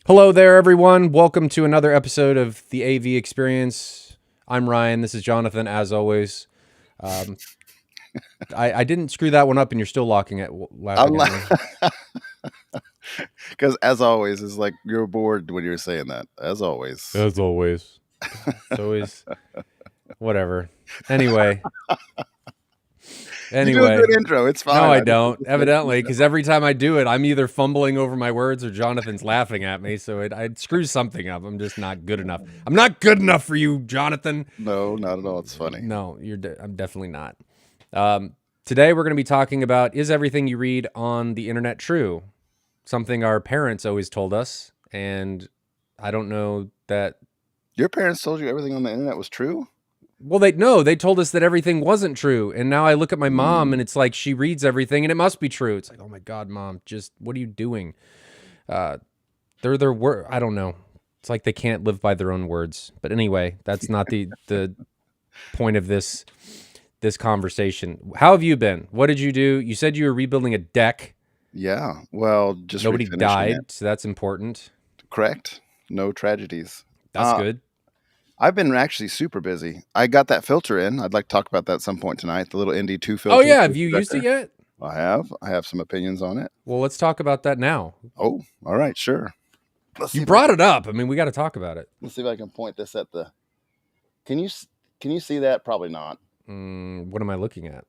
Hello there, everyone. Welcome to another episode of the AV Experience. I'm Ryan. This is Jonathan, as always. Um, I didn't screw that one up, and you're still I'm laughing at like, me. because as always, it's like you're bored when you're saying that. As always, As always. It's always whatever. Anyway, you do a anyway. good intro. It's No, fine. I I just, don't. Evidently, because every time I do it, I'm either fumbling over my words or Jonathan's laughing at me. So it screws something up. I'm just not good enough. I'm not good enough for you, Jonathan. no, not at all. It's funny. No, I'm definitely not. Today we're going to be talking about, is everything you read on the internet true? Something our parents always told us, and I don't know that. Your parents told you everything on the internet was true? Well, they told us that everything wasn't true, and now I look at my mom, and it's like she reads everything, and it must be true. It's like, oh my god, mom, just what are you doing? Uh, they're their word. I don't know. It's like they can't live by their own words. But anyway, that's not the point of this conversation. How have you been? What did you do? You said you were rebuilding a deck. Yeah. Well, just Nobody refinishing it. died, so that's important. Correct. No tragedies. That's good. I've been actually super busy. I got that filter in. I'd like to talk about that at some point tonight. The little ND2 Oh filter yeah, for have the you used it projector. yet? I have. I have some opinions on it. Well, let's talk about that now. Oh, all right, sure. Let's see You if I brought can, it up. I mean, we got to talk about it. let's see if I can point this at the. Can you can you see that? Probably not. What am I looking at?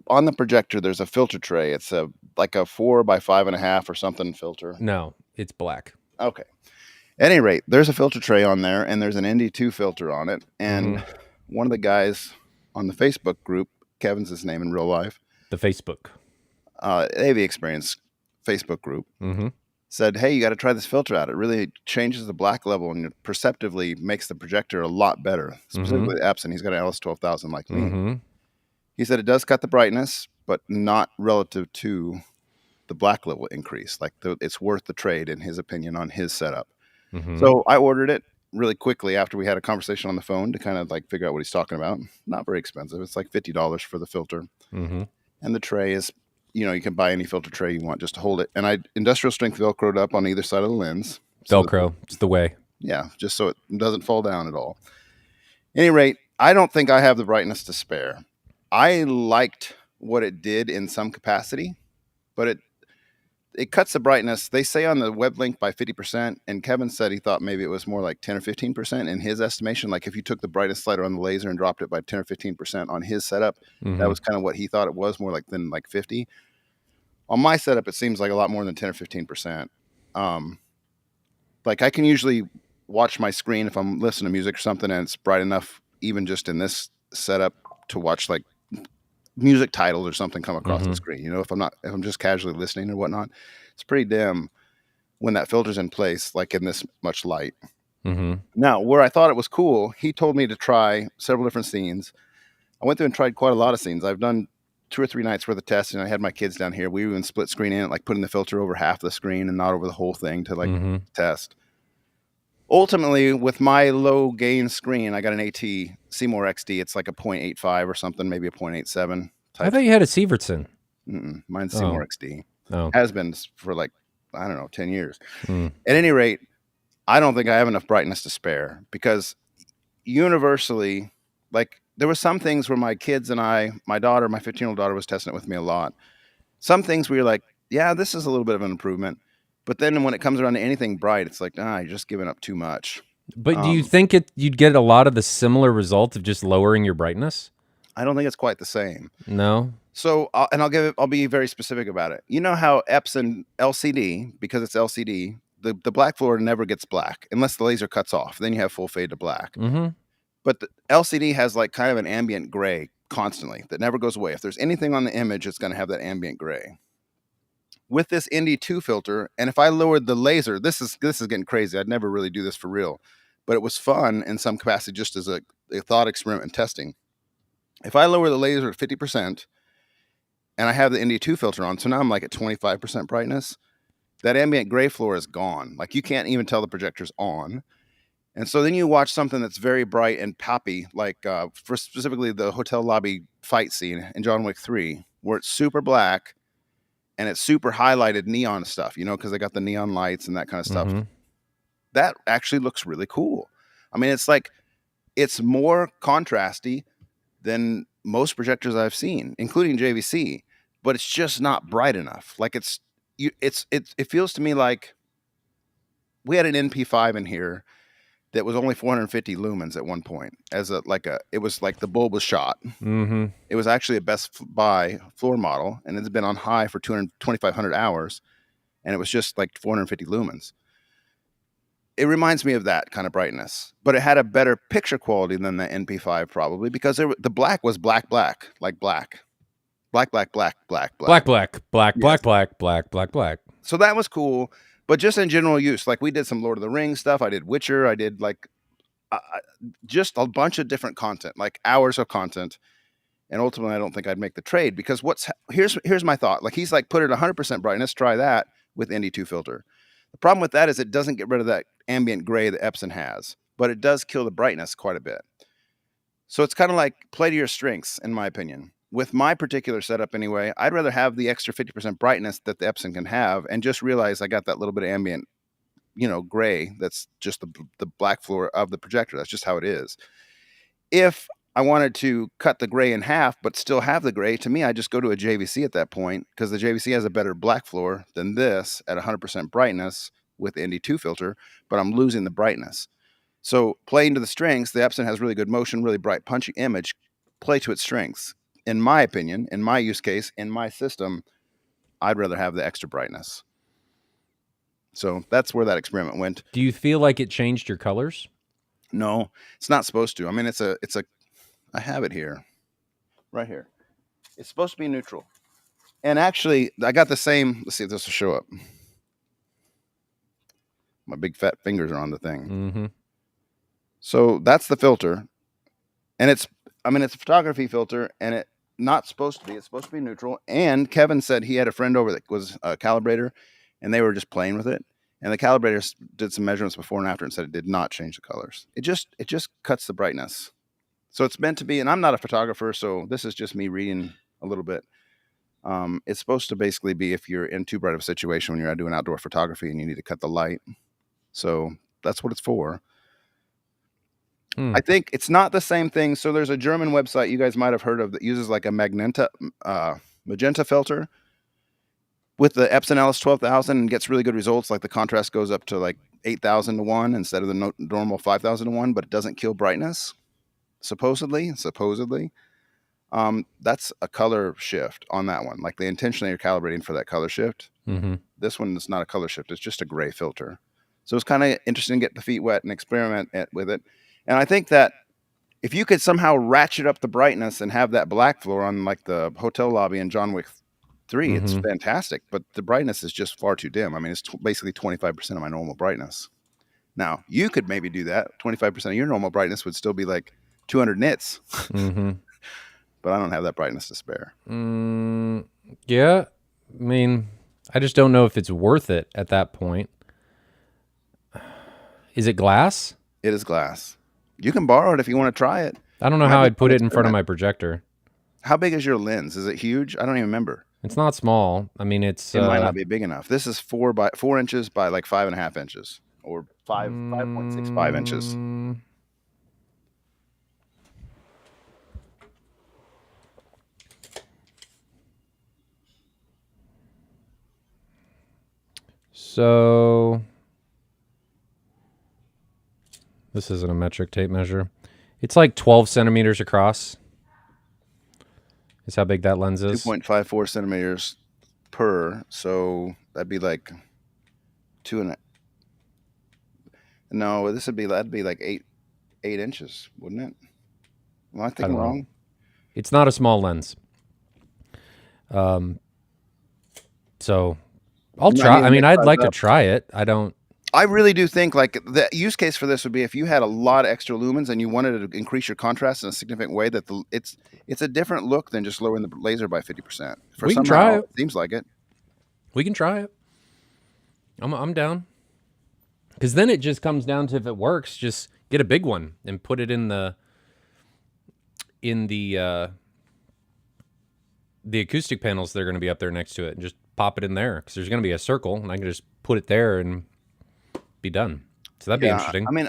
On the projector there's a filter tray. It's a like a 4 by 5.5 or something filter. No, it's black. Okay. At any rate, there's a filter tray on there, and there's an ND2 filter on it. And one of the guys on the Facebook group, Kevin's his name in real life, The Facebook. AV Experience Facebook group, Mm-hmm. said, "Hey, you got to try this filter out. It really changes the black level and it perceptively makes the projector a lot better. Specifically, Epson. He's got an LS12000 like me. Mm-hmm. He said it does cut the brightness, but not relative to the black level increase. Like it's worth the trade, in his opinion, on his setup." Mm-hmm. So I ordered it really quickly after we had a conversation on the phone to kind of like figure out what he's talking about. Not very expensive. It's like $50 for the filter. Mm-hmm. And the tray is, you can buy any filter tray you want just to hold it. And I industrial strength Velcroed up on either side of the lens. Velcro. It's the way. Yeah, just so it doesn't fall down at all. Any rate, I don't think I have the brightness to spare. I liked what it did in some capacity, but it cuts the brightness. They say on the web link by 50%, and Kevin said he thought maybe it was more like 10 or 15% in his estimation. Like if you took the brightness slider on the laser and dropped it by 10 or 15% on his setup, that was kind of what he thought it was, more like than like 50. On my setup, it seems like a lot more than 10 or 15%. Like I can usually watch my screen if I'm listening to music or something, and it's bright enough, even just in this setup, to watch like music titles or something come across the screen. If I'm just casually listening or whatnot, it's pretty dim when that filter's in place, like in this much light. Mm-hmm. Now, where I thought it was cool, he told me to try several different scenes. I went through and tried quite a lot of scenes. I've done 2 or 3 nights worth of tests, and I had my kids down here. We even split screen in it, like putting the filter over half the screen and not over the whole thing to test. Ultimately, with my low gain screen, I got an AT Seymour XD. It's like a 0.85 or something, maybe a 0.87. I thought you had a Sievertson. Mine's Seymour XD. Oh. Has been for like, I don't know, 10 years. Mm. At any rate, I don't think I have enough brightness to spare, because universally, like there were some things where my kids and my daughter, my 15-year-old daughter, was testing it with me a lot. Some things where you're like, yeah, this is a little bit of an improvement. But then when it comes around to anything bright, it's like, you're just giving up too much. But do you think you'd get a lot of the similar result of just lowering your brightness? I don't think it's quite the same. No. So, I'll be very specific about it. You know how Epson LCD, because it's LCD, the black floor never gets black unless the laser cuts off. Then you have full fade to black. Mm-hmm. But the LCD has like kind of an ambient gray constantly that never goes away. If there's anything on the image, it's going to have that ambient gray. With this ND2 filter, and if I lowered the laser, this is getting crazy. I'd never really do this for real, but it was fun in some capacity, just as a thought experiment and testing. If I lower the laser at 50%, and I have the ND2 filter on, so now I'm like at 25% brightness, that ambient gray floor is gone. Like you can't even tell the projector's on. And so then you watch something that's very bright and poppy, like for specifically the hotel lobby fight scene in John Wick 3, where it's super black and it's super highlighted neon stuff, because they got the neon lights and that kind of stuff. that actually looks really cool. I mean, it's more contrasty than most projectors I've seen, including JVC, but it's just not bright enough. Like it feels to me like we had an NP5 in here that was only 450 lumens at one point. It was like the bulb was shot. Mm-hmm. It was actually a Best Buy floor model, and it's been on high for 2,500 hours, and it was just like 450 lumens. It reminds me of that kind of brightness, but it had a better picture quality than the NP5 probably because the black was black, like black, black. Yes. Black. So that was cool, but just in general use, like we did some Lord of the Rings stuff. I did Witcher. I did like just a bunch of different content, like hours of content. And ultimately, I don't think I'd make the trade because here's my thought. Like he's like, put it 100% brightness, try that with ND2 filter. The problem with that is it doesn't get rid of that ambient gray that Epson has, but it does kill the brightness quite a bit. So it's kind of like play to your strengths, in my opinion. With my particular setup anyway, I'd rather have the extra 50% brightness that the Epson can have and just realize I got that little bit of ambient, gray. That's just the black floor of the projector. That's just how it is. If I wanted to cut the gray in half, but still have the gray, to me, I just go to a JVC at that point because the JVC has a better black floor than this at 100% brightness with the ND2 filter, but I'm losing the brightness. So playing to the strengths, the Epson has really good motion, really bright, punchy image. Play to its strengths. In my opinion, in my use case, in my system, I'd rather have the extra brightness. So that's where that experiment went. Do you feel like it changed your colors? No, it's not supposed to. I mean, I have it here, right here. It's supposed to be neutral. And actually, I got the same. Let's see if this will show up. My big fat fingers are on the thing. Mm-hmm. So that's the filter. And it's a photography filter, and it's not supposed to be. It's supposed to be neutral. And Kevin said he had a friend over that was a calibrator, and they were just playing with it. And the calibrator did some measurements before and after and said it did not change the colors. It just cuts the brightness. So it's meant to be, and I'm not a photographer, so this is just me reading a little bit. It's supposed to basically be if you're in too bright of a situation when you're doing outdoor photography and you need to cut the light. So that's what it's for. I think it's not the same thing. So there's a German website you guys might have heard of that uses like a magenta filter with the Epson LS12000 and gets really good results. Like the contrast goes up to like 8,000 to 1 instead of the normal 5,000 to 1, but it doesn't kill brightness. Supposedly. That's a color shift on that one. Like they intentionally are calibrating for that color shift. Mm-hmm. This one is not a color shift. It's just a gray filter. So it's kind of interesting to get the feet wet and experiment with it. And I think that if you could somehow ratchet up the brightness and have that black floor on like the hotel lobby in John Wick 3, it's fantastic. But the brightness is just far too dim. I mean, it's basically 25% of my normal brightness. Now, you could maybe do that. 25% of your normal brightness would still be like 200 nits. Mm-hmm. But I don't have that brightness to spare. Yeah. I mean, I just don't know if it's worth it at that point. Is it glass? It is glass. You can borrow it if you want to try it. I don't know how I'd put it in front of my projector. How big is your lens? Is it huge? I don't even remember. It's not small. I mean, it might not be big enough. This is 4 inches by like 5.5 inches or 5.65 inches. So this isn't a metric tape measure. It's like 12 centimeters across. Is how big that lens is. 2.54 centimeters per. So that'd be like 2.5. No, that'd be like 8 inches, wouldn't it? Am I thinking wrong? It's not a small lens. So I'll try. I mean, I'd like to try it. I really do think like the use case for this would be if you had a lot of extra lumens and you wanted to increase your contrast in a significant way. That it's a different look than just lowering the laser by 50%. We can try it. Seems like it. We can try it. I'm down. Because then it just comes down to if it works, just get a big one and put it in the acoustic panels that are going to be up there next to it, and just pop it in there because there's going to be a circle, and I can just put it there and be done. So that'd be Yeah, interesting. I mean,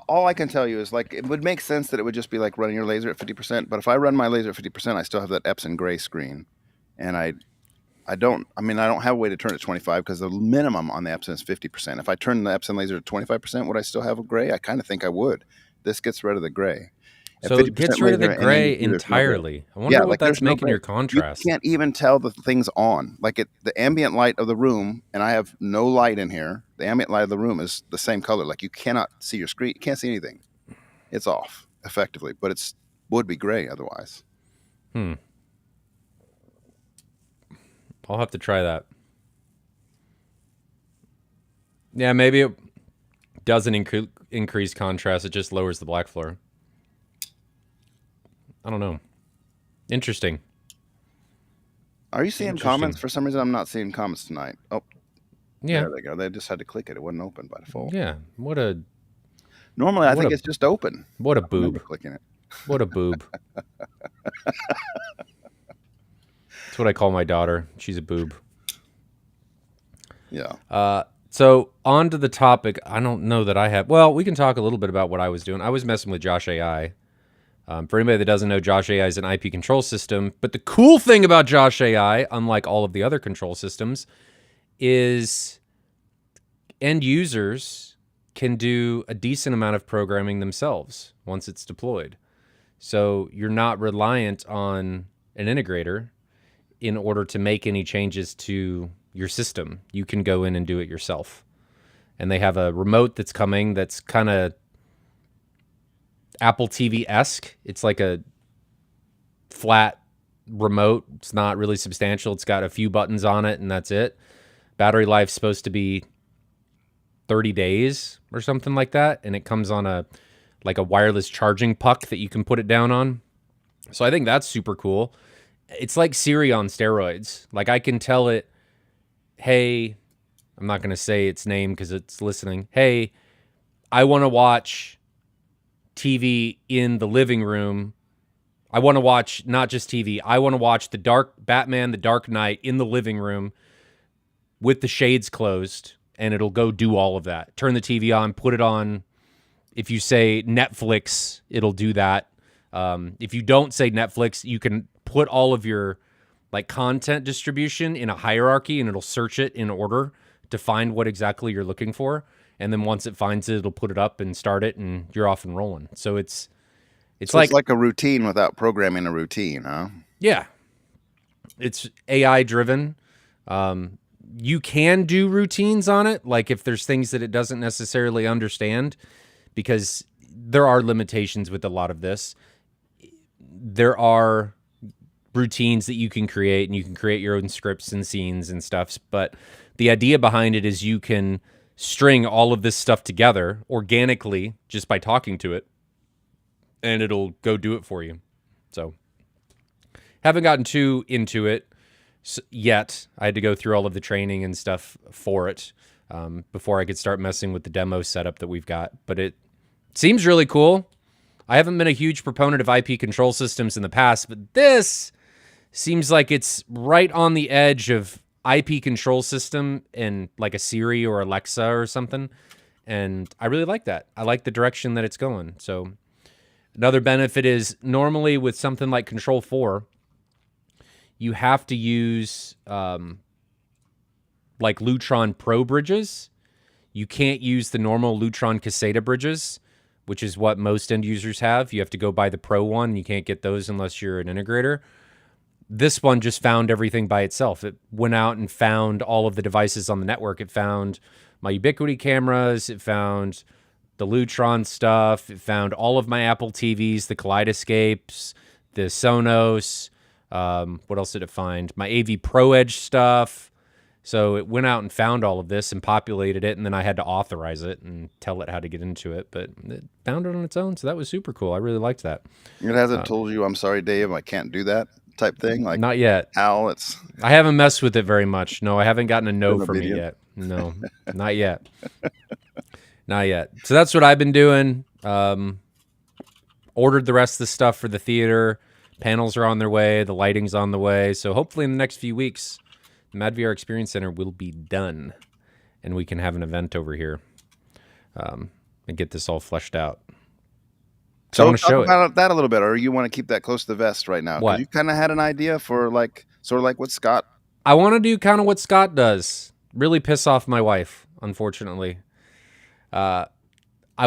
all I can tell you is like it would make sense that it would just be like running your laser at 50%. But if I run my laser at 50%, I still have that Epson gray screen, and I don't. I mean, I don't have a way to turn it to 25 because the minimum on the Epson is 50%. If I turn the Epson laser to 25%, would I still have a gray? I kind of think I would. This gets rid of the gray. At So it 50% gets rid of the laser and gray ND2, there's no gray. entirely. I wonder Yeah, what like that's there's no making gray. your You contrast. can't even tell the thing's on. Like the ambient light of the room, and I have no light in here. The ambient light of the room is the same color. Like you cannot see your screen. You can't see anything. It's off effectively, but it's would be gray otherwise. I'll have to try that. Yeah, maybe it doesn't increase contrast. It just lowers the black floor. I don't know. Interesting. Are you seeing Interesting. comments? For some reason, I'm not seeing comments tonight. Oh, Yeah. there they go. They just had to click it. It wasn't open by default. Yeah. What a Normally, I What think a- it's just open. what a I remember boob. clicking it. What a boob. That's what I call my daughter. She's a boob. Yeah. So on to the topic. I don't know that I have. Well, we can talk a little bit about what I was doing. I was messing with Josh AI. For anybody that doesn't know, Josh AI is an IP control system. But the cool thing about Josh AI, unlike all of the other control systems, is end users can do a decent amount of programming themselves once it's deployed. So you're not reliant on an integrator in order to make any changes to your system. You can go in and do it yourself. And they have a remote that's coming that's kind of Apple TV-esque. It's like a flat remote. It's not really substantial. It's got a few buttons on it, and that's it. Battery life's supposed to be 30 days or something like that, and it comes on a wireless charging puck that you can put it down on. So I think that's super cool. It's like Siri on steroids. Like I can tell it, hey, I'm not going to say its name because it's listening. Hey, I want to watch TV in the living room. I want to watch not just TV. I want to watch Batman, The Dark Knight in the living room with the shades closed, and it'll go do all of that. Turn the TV on, put it on. If you say Netflix, it'll do that. If you don't say Netflix, you can put all of your like content distribution in a hierarchy, and it'll search it in order to find what exactly you're looking for. And then once it finds it, it'll put it up and start it, and you're off and rolling. So it's like a routine without programming a routine, huh? Yeah, it's AI driven. You can do routines on it, like if there's things that it doesn't necessarily understand, because there are limitations with a lot of this. There are routines that you can create, and you can create your own scripts and scenes and stuff. But the idea behind it is you can string all of this stuff together organically just by talking to it, and it'll go do it for you. So haven't gotten too into it yet. I had to go through all of the training and stuff for it before I could start messing with the demo setup that we've got. But it seems really cool. I haven't been a huge proponent of IP control systems in the past, but this seems like it's right on the edge of IP control system and like a Siri or Alexa or something. And I really like that. I like the direction that it's going. So another benefit is normally with something like Control 4, you have to use like Lutron Pro bridges. You can't use the normal Lutron Caseta bridges, which is what most end users have. You have to go buy the Pro one. You can't get those unless you're an integrator. This one just found everything by itself. It went out and found all of the devices on the network. It found my Ubiquiti cameras. It found the Lutron stuff. It found all of my Apple TVs, the Kaleidoscapes, the Sonos. What else did it find? My AV Pro Edge stuff. So it went out and found all of this and populated it, and then I had to authorize it and tell it how to get into it. But it found it on its own, so that was super cool. I really liked that. It hasn't told you, I'm sorry, Dave, I can't do that type thing? Like, not yet. Al, I haven't messed with it very much. No, I haven't gotten a no from it obedient. yet. No, not yet. Not yet. So that's what I've been doing. Ordered the rest of the stuff for the theater. Panels are on their way. The lighting's on the way. So hopefully in the next few weeks, the MadVR Experience Center will be done, and we can have an event over here. and get this all fleshed out. So I want to talk show it. about that a little bit, or you want to keep that close to the vest right now? What? Because you kind of had an idea for like sort of like what Scott. I want to do kind of what Scott does. Really piss off my wife, unfortunately. I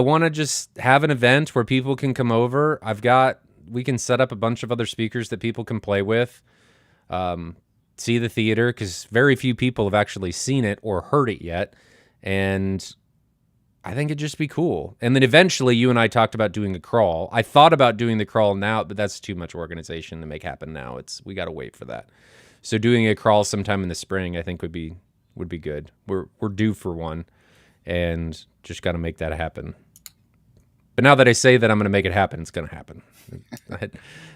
want to just have an event where people can come over. We can set up a bunch of other speakers that people can play with, see the theater, because very few people have actually seen it or heard it yet. And I think it'd just be cool. And then eventually you and I talked about doing a crawl. I thought about doing the crawl now, but that's too much organization to make happen now. We got to wait for that. So doing a crawl sometime in the spring, I think would be good. We're due for one, and just got to make that happen. But now that I say that I'm going to make it happen, it's going to happen.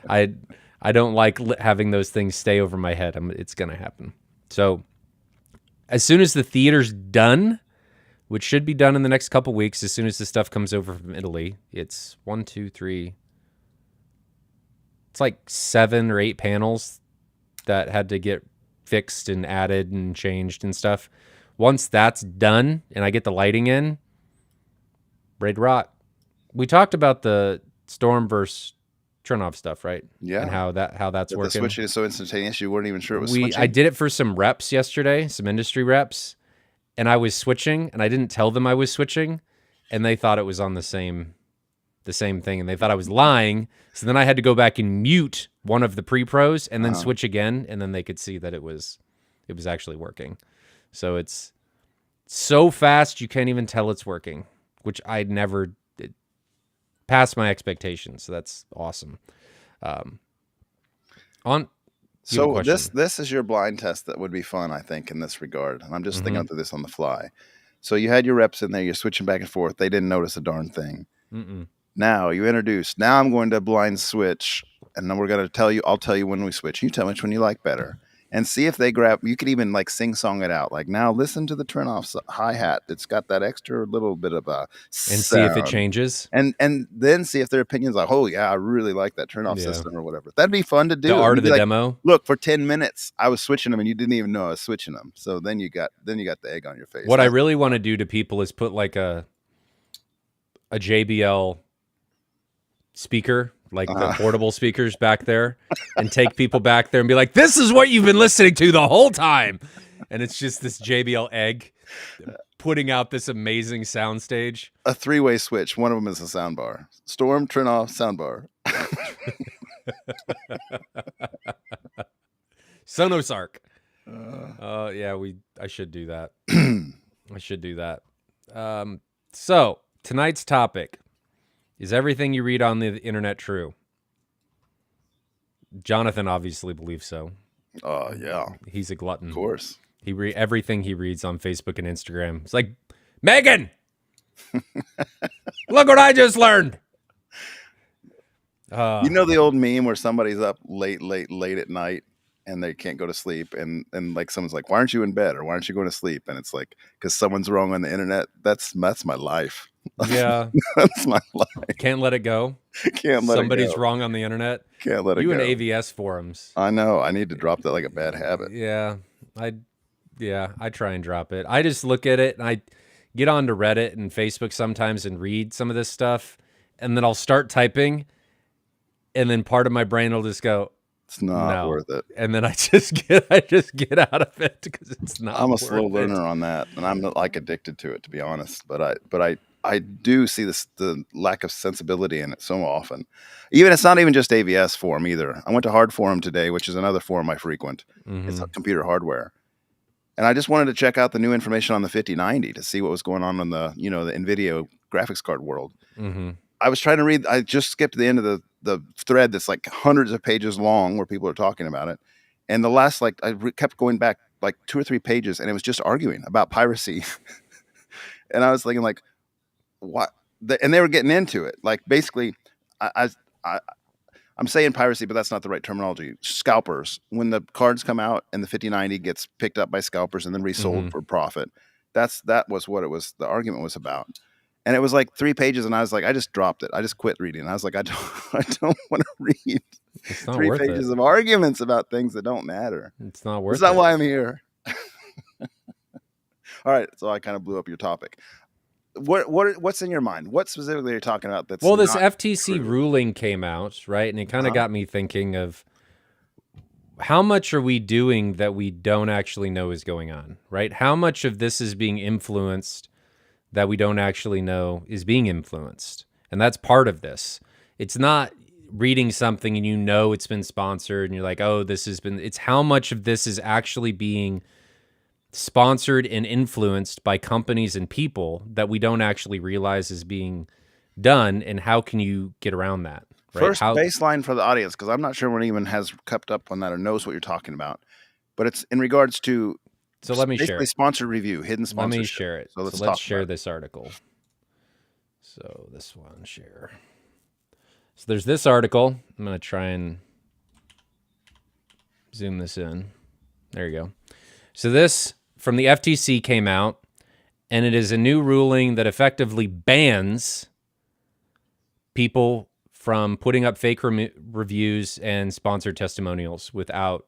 I don't like having those things stay over my head. It's going to happen. So as soon as the theater's done, which should be done in the next couple weeks, as soon as the stuff comes over from Italy, it's 1, 2, 3. It's like 7 or 8 panels that had to get fixed and added and changed and stuff. Once that's done and I get the lighting in, ready to rock. We talked about the Storm versus Chernoff stuff, right? Yeah. And how that's The working. switching is so instantaneous, you weren't even sure it was switching. I did it for some reps yesterday, some industry reps, and I was switching, and I didn't tell them I was switching, and they thought it was on the same thing, and they thought I was lying. So then I had to go back and mute one of the pre-pros and then switch again, and then they could see that it was actually working. So it's so fast you can't even tell it's working, which I'd never did. Past my expectations. So that's awesome. So this is your blind test that would be fun, I think, in this regard. And I'm just thinking through this on the fly. So you had your reps in there, you're switching back and forth. They didn't notice a darn thing. Mm-mm. Now you introduce. Now I'm going to blind switch, and then we're going to tell you. I'll tell you when we switch. You tell me which one you like better, and see if they grab. You could even like sing song it out. Like, now listen to the turnoff hi hat. It's got that extra little bit of a and see if it changes, and then see if their opinions like, oh yeah, I really like that turnoff system or whatever. That'd be fun to do. The art of the like, demo. Look, for 10 minutes I was switching them, and you didn't even know I was switching them. So then you got the egg on your face. What I really want to do to people is put like a JBL speaker, like the portable speakers back there, and take people back there and be like, this is what you've been listening to the whole time. And it's just this JBL egg putting out this amazing soundstage. A 3-way switch. One of them is a sound bar. Storm, turn off, sound bar. Sonosark. Yeah, I should do that. I should do that. So tonight's topic is everything you read on the internet true? Jonathan obviously believes so. Oh, yeah. He's a glutton. Of course. Everything he reads on Facebook and Instagram. It's like, Megan, look what I just learned. You know the old meme where somebody's up late at night and they can't go to sleep, and like someone's like, why aren't you in bed, or why aren't you going to sleep? And it's like, because someone's wrong on the internet. That's my life. Yeah. That's my life. Can't let it go. Can't let Somebody's it go. wrong on the internet. Can't let it You go. and AVS forums. I know. I need to drop that like a bad habit. Yeah. I try and drop it. I just look at it and I get onto Reddit and Facebook sometimes and read some of this stuff, and then I'll start typing, and then part of my brain will just go, it's not worth it. And then I just get out of it because it's not. I'm a slow learner on that, and I'm like addicted to it, to be honest. But I do see the lack of sensibility in it so often. Even it's not even just AVS forum either. I went to Hard Forum today, which is another forum I frequent. Mm-hmm. It's computer hardware, and I just wanted to check out the new information on the 5090 to see what was going on in the the NVIDIA graphics card world. Mm-hmm. I was trying to read. I just skipped the end of the thread that's like hundreds of pages long where people are talking about it, and the last kept going back like 2 or 3 pages, and it was just arguing about piracy. And I was thinking like, what? And they were getting into it. Like, basically, I'm saying piracy, but that's not the right terminology. Scalpers. When the cards come out and the 5090 gets picked up by scalpers and then resold for profit, that was what it was. The argument was about. And it was like 3 pages, and I was like, I just dropped it. I just quit reading. I was like, I don't want to read 3 pages of arguments about things that don't matter. It's not worth it. It's not why I'm here. All right, so I kind of blew up your topic. what's in your mind? What specifically are you talking about? That's Well, this not FTC true? ruling came out, right? And it kind of Uh-huh. got me thinking of how much are we doing that we don't actually know is going on, right? How much of this is being influenced that we don't actually know is being influenced? And that's part of this. It's not reading something and you know it's been sponsored and you're like, oh, this has been, it's how much of this is actually being sponsored and influenced by companies and people that we don't actually realize is being done, and how can you get around that? Right? First baseline for the audience, because I'm not sure anyone even has kept up on that or knows what you're talking about. But it's in regards to So let me share basically it. sponsored review, hidden Let sponsorship. me share it. So let's let's talk share about it. this article. So this one, share. So there's this article. I'm going to try and zoom this in. There you go. So this from the FTC came out, and it is a new ruling that effectively bans people from putting up fake reviews and sponsored testimonials without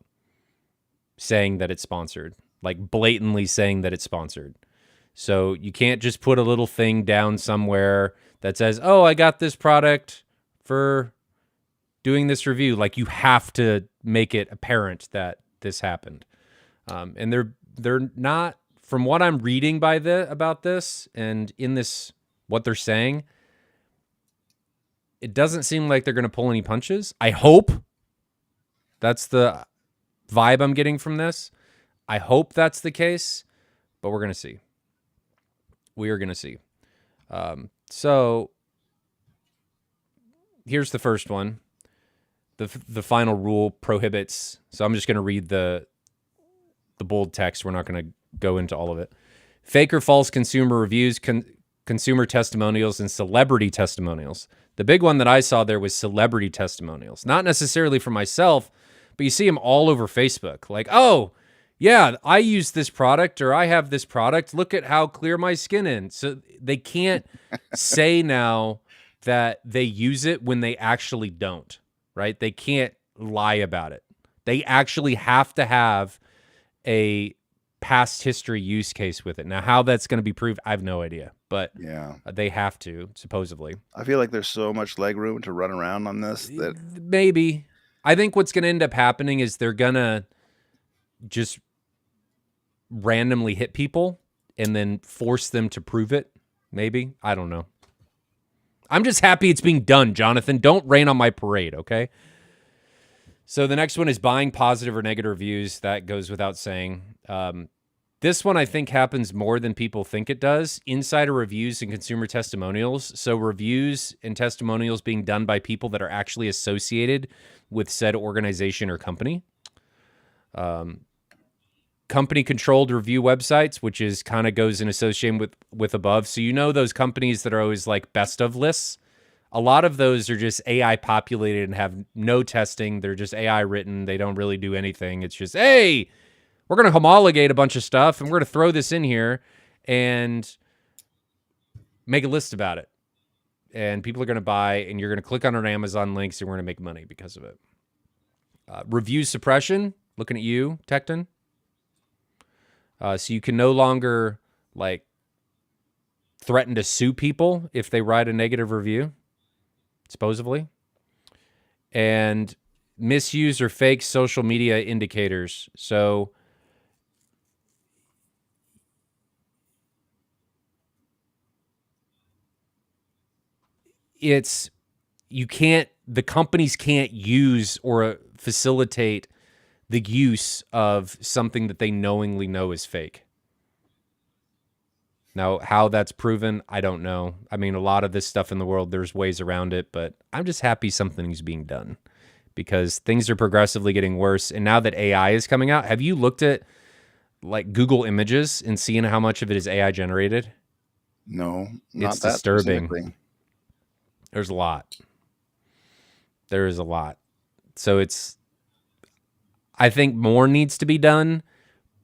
saying that it's sponsored, like blatantly saying that it's sponsored. So you can't just put a little thing down somewhere that says, oh, I got this product for doing this review. Like, you have to make it apparent that this happened. And they're not, from what I'm reading about this and in this, what they're saying, it doesn't seem like they're going to pull any punches. I hope that's the vibe I'm getting from this. I hope that's the case, but we're going to see. We are going to see. So here's the first one. The final rule prohibits. So I'm just going to read the bold text. We're not going to go into all of it. Fake or false consumer reviews, consumer testimonials, and celebrity testimonials. The big one that I saw there was celebrity testimonials. Not necessarily for myself, but you see them all over Facebook. Like, oh, yeah, I use this product, or I have this product. Look at how clear my skin is. So they can't say now that they use it when they actually don't, right? They can't lie about it. They actually have to have a past history use case with it. Now, how that's going to be proved, I have no idea, but Yeah, they have to, supposedly. I feel like there's so much leg room to run around on this that Maybe. I think what's going to end up happening is they're going to just randomly hit people and then force them to prove it. Maybe. I don't know. I'm just happy it's being done, Jonathan. Don't rain on my parade, okay? So the next one is buying positive or negative reviews. That goes without saying. This one I think happens more than people think it does. Insider reviews and consumer testimonials. So reviews and testimonials being done by people that are actually associated with said organization or company. Company-controlled review websites, which is kind of goes in association with above. So you know those companies that are always like best of lists? A lot of those are just AI populated and have no testing. They're just AI written. They don't really do anything. It's just, hey, we're going to homologate a bunch of stuff and we're going to throw this in here and make a list about it. And people are going to buy, and you're going to click on our Amazon links, and we're going to make money because of it. Review suppression, looking at you, Tecton. So you can no longer like threaten to sue people if they write a negative review, supposedly. And misuse or fake social media indicators. So the companies can't use or facilitate the use of something that they knowingly know is fake. Now, how that's proven, I don't know. I mean, a lot of this stuff in the world, there's ways around it, but I'm just happy something's being done because things are progressively getting worse. And now that AI is coming out, have you looked at like Google Images and seeing how much of it is AI generated? no, not It's that disturbing. specifically. There's a lot. There is a lot. So I think more needs to be done,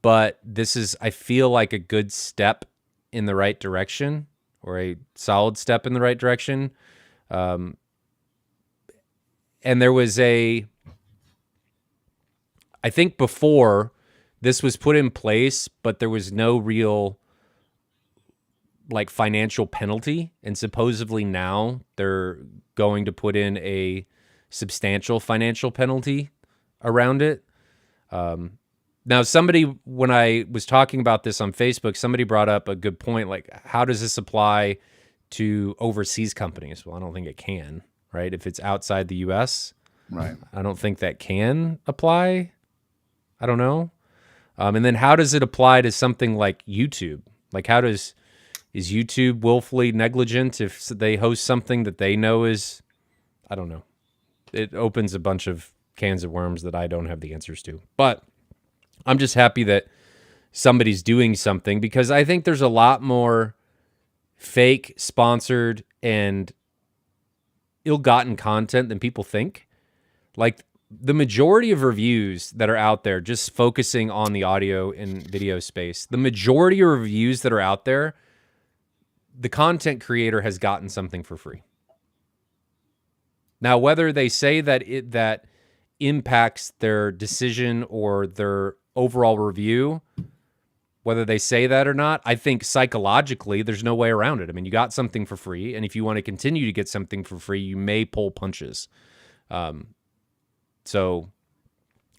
but this is, I feel like, a good step in the right direction, or a solid step in the right direction. And there was I think before this was put in place, but there was no real like financial penalty, and supposedly now they're going to put in a substantial financial penalty around it. Now, somebody, when I was talking about this on Facebook, somebody brought up a good point. Like, how does this apply to overseas companies? Well, I don't think it can, right? If it's outside the U.S., Right. I don't think that can apply. I don't know. And then how does it apply to something like YouTube? Like, is YouTube willfully negligent if they host something that they know is, I don't know. It opens a bunch of cans of worms that I don't have the answers to. But I'm just happy that somebody's doing something, because I think there's a lot more fake, sponsored, and ill-gotten content than people think. Like, the majority of reviews that are out there, just focusing on the audio and video space, the majority of reviews that are out there, the content creator has gotten something for free. Now, whether they say that that impacts their decision or their overall review, whether they say that or not, I think psychologically there's no way around it. I mean, you got something for free, and if you want to continue to get something for free, you may pull punches. So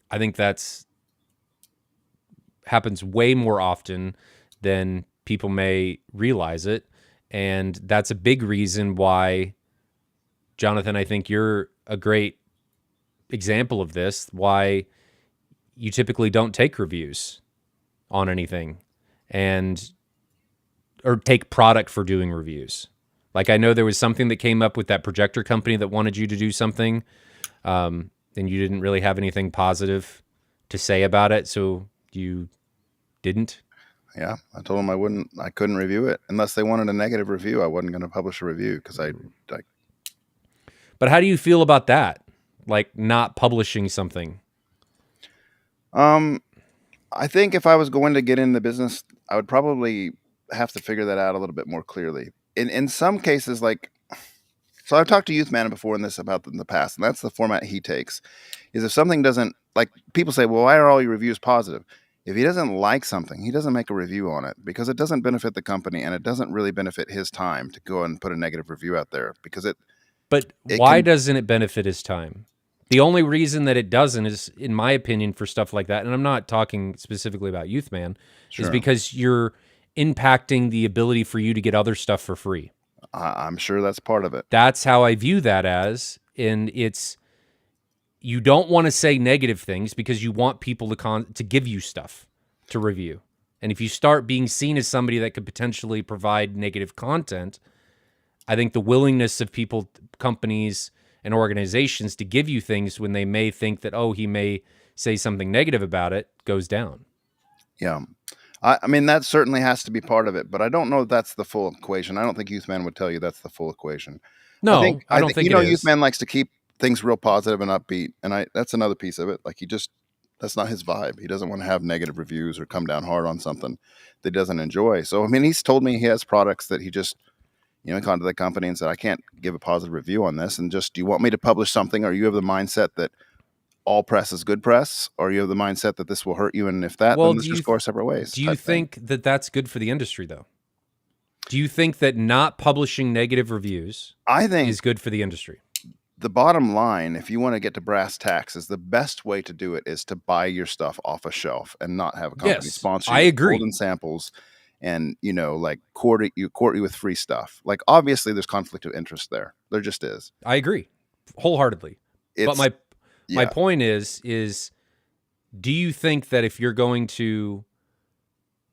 I think that's happens way more often than people may realize it. And that's a big reason why, Jonathan, I think you're a great example of this, why you typically don't take reviews on anything or take product for doing reviews. Like, I know there was something that came up with that projector company that wanted you to do something, and you didn't really have anything positive to say about it, so you didn't. Yeah, I told them I couldn't review it unless they wanted a negative review. I wasn't going to publish a review because I. But how do you feel about that? Like, not publishing something? I think if I was going to get in the business, I would probably have to figure that out a little bit more clearly. In some cases, like, so I've talked to Youth Man before in the past, and that's the format he takes. Is if something doesn't, like, people say, well, why are all your reviews positive? If he doesn't like something, he doesn't make a review on it, because it doesn't benefit the company, and it doesn't really benefit his time to go and put a negative review out there, because But why doesn't it benefit his time? The only reason that it doesn't is, in my opinion, for stuff like that, and I'm not talking specifically about Youth Man, is because you're impacting the ability for you to get other stuff for free. I'm sure that's part of it. That's how I view that as, and it's, you don't want to say negative things because you want people to give you stuff to review. And if you start being seen as somebody that could potentially provide negative content, I think the willingness of people, companies, and organizations to give you things when they may think that, oh, he may say something negative about it, goes down. Yeah. I mean, that certainly has to be part of it, but I don't know if that's the full equation. I don't think Youth Man would tell you that's the full equation. No, I don't think you know, Youth Man likes to keep things real positive and upbeat, and that's another piece of it. Like, that's not his vibe. He doesn't want to have negative reviews or come down hard on something that he doesn't enjoy. So, I mean, he's told me he has products that he just, he contacted the company and said, I can't give a positive review on this. And just, do you want me to publish something, or you have the mindset that all press is good press, or you have the mindset that this will hurt you, and if that, then let's just go our separate ways? Do you think that that's good for the industry, though? Do you think that not publishing negative reviews is good for the industry? The bottom line, if you want to get to brass tacks, is the best way to do it is to buy your stuff off a shelf and not have a company sponsor you. I agree. Golden samples, and like court you with free stuff. Like, obviously there's conflict of interest there. There just is. I agree wholeheartedly. But my point is do you think that if you're going to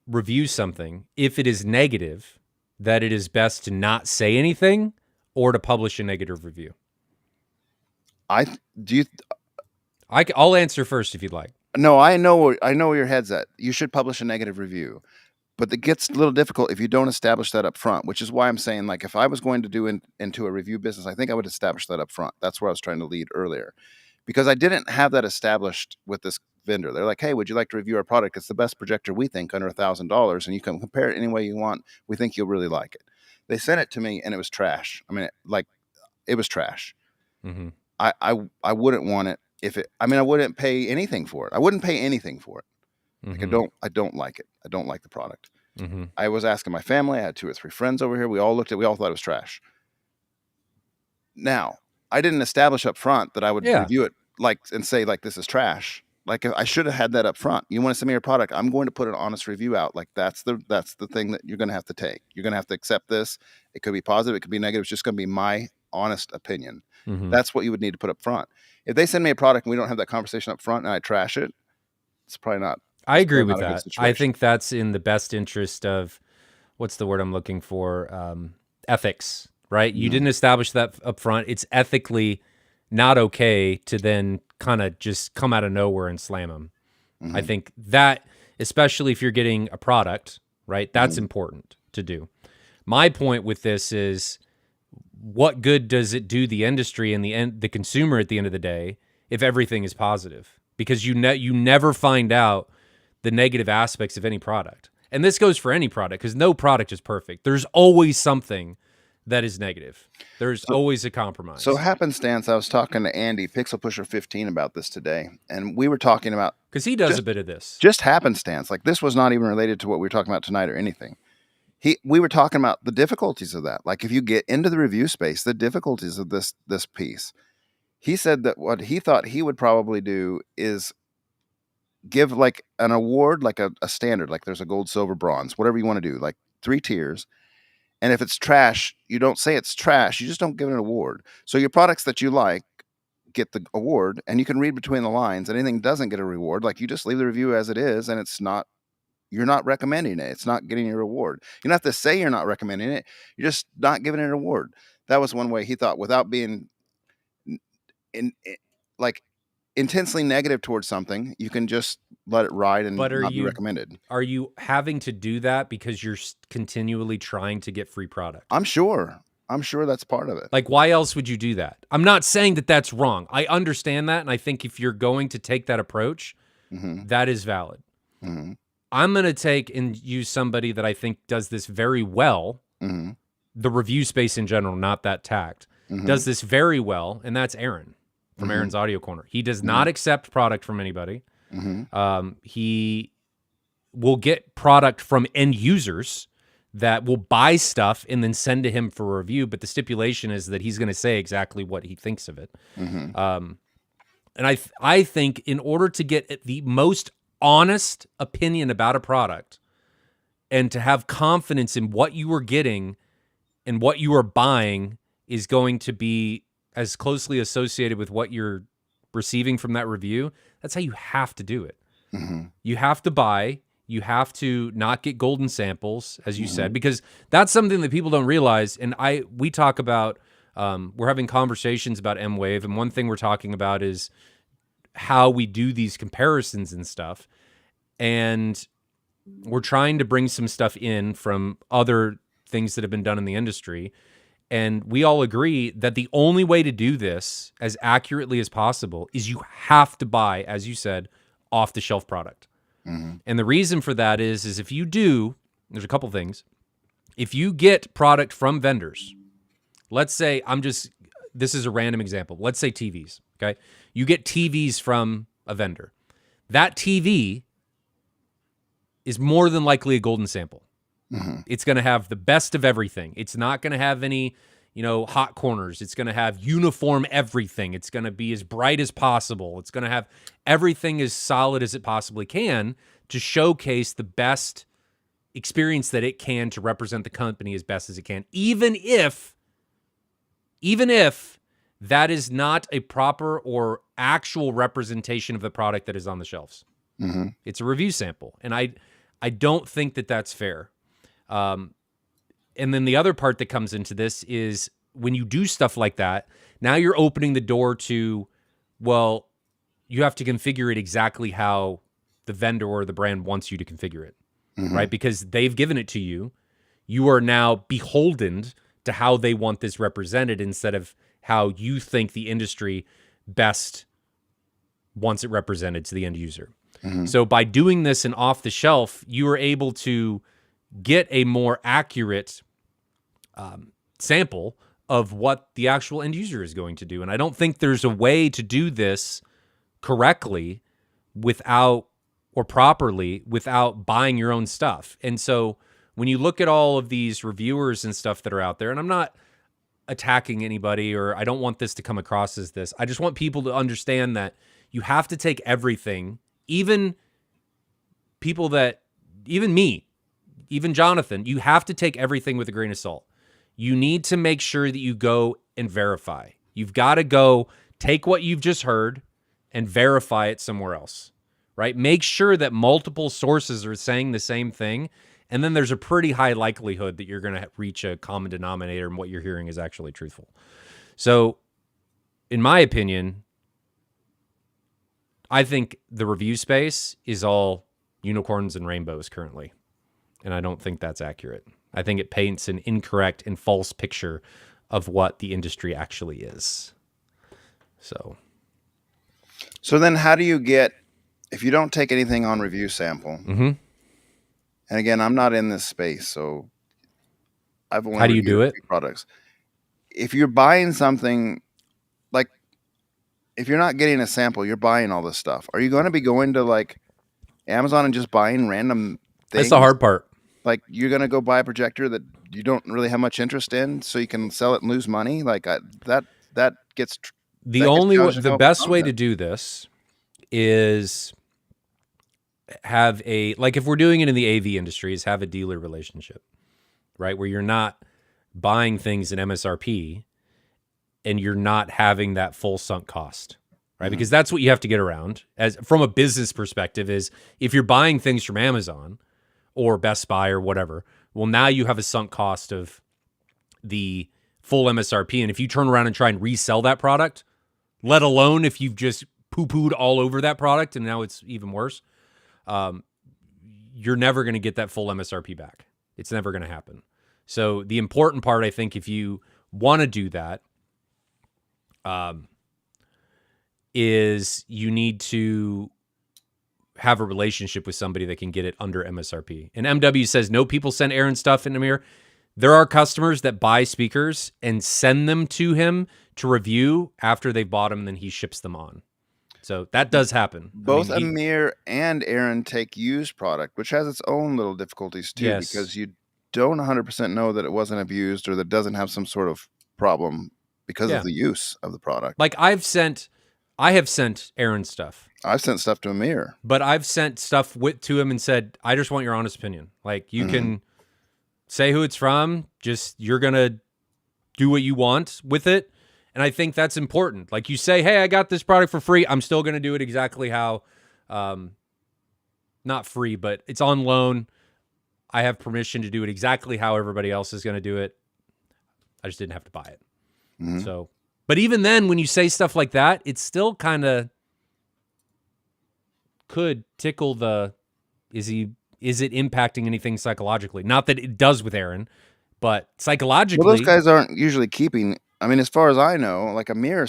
review something, if it is negative, that it is best to not say anything or to publish a negative review? I'll answer first if you'd like. No, I know where your head's at. You should publish a negative review. But it gets a little difficult if you don't establish that up front, which is why I'm saying, like, if I was going to do into a review business, I think I would establish that up front. That's where I was trying to lead earlier, because I didn't have that established with this vendor. They're like, hey, would you like to review our product? It's the best projector, we think, under $1,000, and you can compare it any way you want. We think you'll really like it. They sent it to me, and it was trash. I mean, it was trash. Mm-hmm. I wouldn't want it I wouldn't pay anything for it. I wouldn't pay anything for it. Mm-hmm. Like, I don't like it. I don't like the product. Mm-hmm. I was asking my family. I had 2 or 3 friends over here. We all thought it was trash. Now, I didn't establish up front that I would Yeah. review it and say this is trash. Like, I should have had that up front. You want to send me your product, I'm going to put an honest review out. Like, that's the thing that you're going to have to take. You're going to have to accept this. It could be positive, it could be negative. It's just going to be my honest opinion. Mm-hmm. That's what you would need to put up front. If they send me a product and we don't have that conversation up front and I trash it, it's probably not. I agree with not a good that. I situation. think that's in the best interest of, what's the word I'm looking for? Ethics, right? You didn't establish that up front. It's ethically not okay to then kind of just come out of nowhere and slam them. I think that, especially if you're getting a product, right? That's important to do. My point with this is, what good does it do the industry and the consumer at the end of the day if everything is positive? Because you never find out the negative aspects of any product. And this goes for any product, because no product is perfect. There's always something that is negative. There's always a compromise. So happenstance, I was talking to Andy, Pixel Pusher 15, about this today, and we were talking about, because he does a bit of this. Just happenstance. Like, this was not even related to what we were talking about tonight or anything. We were talking about the difficulties of that. Like, if you get into the review space, the difficulties of this piece. He said that what he thought he would probably do is give like an award, like a standard, like there's a gold, silver, bronze, whatever you want to do, like 3 tiers. And if it's trash, you don't say it's trash. You just don't give it an award. So your products that you like get the award, and you can read between the lines. Anything doesn't get a reward. Like, you just leave the review as it is, and you're not recommending it. It's not getting your reward. You don't have to say you're not recommending it. You're just not giving it an award. That was one way he thought, without being like intensely negative towards something, you can just let it ride and not be recommended. Are you having to do that because you're continually trying to get free product? I'm sure that's part of it. Like, why else would you do that? I'm not saying that that's wrong. I understand that, and I think if you're going to take that approach, that is valid. I'm going to take and use somebody that I think does this very well. The review space in general, not that tact, does this very well, and that's Aaron from Aaron's Audio Corner. He does not accept product from anybody. He will get product from end users that will buy stuff and then send to him for a review, but the stipulation is that he's going to say exactly what he thinks of it. And I think in order to get the most honest opinion about a product and to have confidence in what you are getting and what you are buying is going to be as closely associated with what you're receiving from that review, that's how you have to do it. You have to buy. You have to not get golden samples, as you said, because that's something that people don't realize. And we talk about, we're having conversations about M-Wave, and one thing we're talking about is how we do these comparisons and stuff. And we're trying to bring some stuff in from other things that have been done in the industry. And we all agree that the only way to do this as accurately as possible is you have to buy, as you said, off-the-shelf product. And the reason for that is if you do, there's a couple things. If you get product from vendors, let's say this is a random example. Let's say TVs, okay? You get TVs from a vendor. That TV is more than likely a golden sample. It's going to have the best of everything. It's not going to have any, hot corners. It's going to have uniform everything. It's going to be as bright as possible. It's going to have everything as solid as it possibly can to showcase the best experience that it can to represent the company as best as it can, even if that is not a proper or actual representation of the product that is on the shelves. It's a review sample, and I don't think that that's fair. And then the other part that comes into this is when you do stuff like that, now you're opening the door to, well, you have to configure it exactly how the vendor or the brand wants you to configure it, right? Because they've given it to you. You are now beholden to how they want this represented instead of how you think the industry best wants it represented to the end user. So by doing this and off the shelf, you are able to get a more accurate sample of what the actual end user is going to do. And I don't think there's a way to do this correctly without or properly without buying your own stuff. And so when you look at all of these reviewers and stuff that are out there, and I'm not attacking anybody, or I don't want this to come across as this. I just want people to understand that you have to take everything, even people that, even me, even Jonathan, you have to take everything with a grain of salt. You need to make sure that you go and verify. You've got to go take what you've just heard and verify it somewhere else, right? Make sure that multiple sources are saying the same thing. And then there's a pretty high likelihood that you're going to reach a common denominator and what you're hearing is actually truthful. So, in my opinion, I think the review space is all unicorns and rainbows currently. And I don't think that's accurate. I think it paints an incorrect and false picture of what the industry actually is. So then how do you get, if you don't take anything on review sample, and again, I'm not in this space, so I've only how do you do it? Products. If you're buying something, like if you're not getting a sample, you're buying all this stuff. Are you going to be going to like Amazon and just buying random things? That's the hard part. Like you're going to go buy a projector that you don't really have much interest in so you can sell it and lose money? Like that gets... The best way to do this is have a, like if we're doing it in the AV industry, is have a dealer relationship, right? Where you're not buying things in MSRP and you're not having that full sunk cost, right? Because that's what you have to get around as from a business perspective is if you're buying things from Amazon or Best Buy or whatever, well, now you have a sunk cost of the full MSRP. And if you turn around and try and resell that product, let alone if you've just poo-pooed all over that product and now it's even worse, you're never going to get that full MSRP back. It's never going to happen. So the important part, I think, if you want to do that, is you need to have a relationship with somebody that can get it under MSRP. And MW says, no, people send Aaron stuff in Amir. There are customers that buy speakers and send them to him to review after they've bought them, and then he ships them on. So that does happen. Both Amir and Aaron take used product, which has its own little difficulties too, because you don't 100% know that it wasn't abused or that doesn't have some sort of problem because of the use of the product. Like I have sent Aaron stuff. I've sent stuff to Amir. But I've sent stuff to him and said, I just want your honest opinion. Like you can say who it's from, just you're going to do what you want with it. And I think that's important. Like you say, hey, I got this product for free. I'm still going to do it exactly how, not free, but it's on loan. I have permission to do it exactly how everybody else is going to do it. I just didn't have to buy it. So, but even then, when you say stuff like that, it's still kind of could tickle the, is it impacting anything psychologically? Not that it does with Aaron, but psychologically. Well, those guys aren't usually keeping, I mean, as far as I know, like Amir,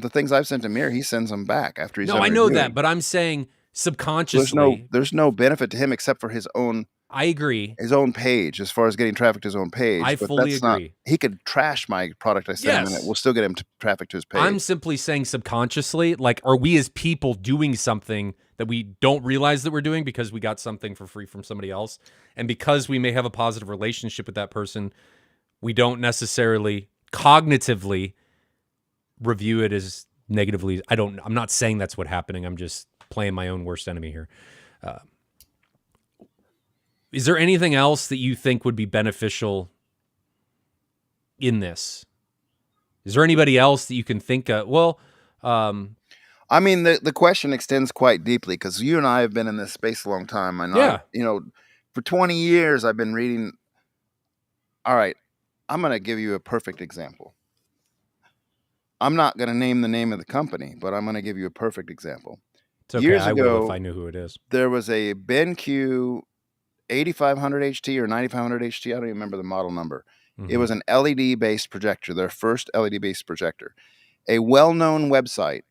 the things I've sent to Amir, he sends them back after he's No, I know that, but I'm saying subconsciously. There's no benefit to him except for his own. I agree. His own page, as far as getting traffic to his own page. I fully agree. He could trash my product I sent him, and we'll still get him traffic to his page. I'm simply saying subconsciously, like, are we as people doing something that we don't realize that we're doing because we got something for free from somebody else? And because we may have a positive relationship with that person, we don't necessarily cognitively review it as negatively. I'm not saying that's what's happening. I'm just playing my own worst enemy here. Is there anything else that you think would be beneficial in this? Is there anybody else that you can think of? Well, I mean, the question extends quite deeply because you and I have been in this space a long time. For 20 years, I've been reading. All right, I'm going to give you a perfect example. I'm not going to name the name of the company, but I'm going to give you a perfect example. It's okay. I will if I knew who it is. There was a BenQ 8500 HT or 9500 HT. I don't even remember the model number. It was an LED-based projector, their first LED-based projector. A well-known website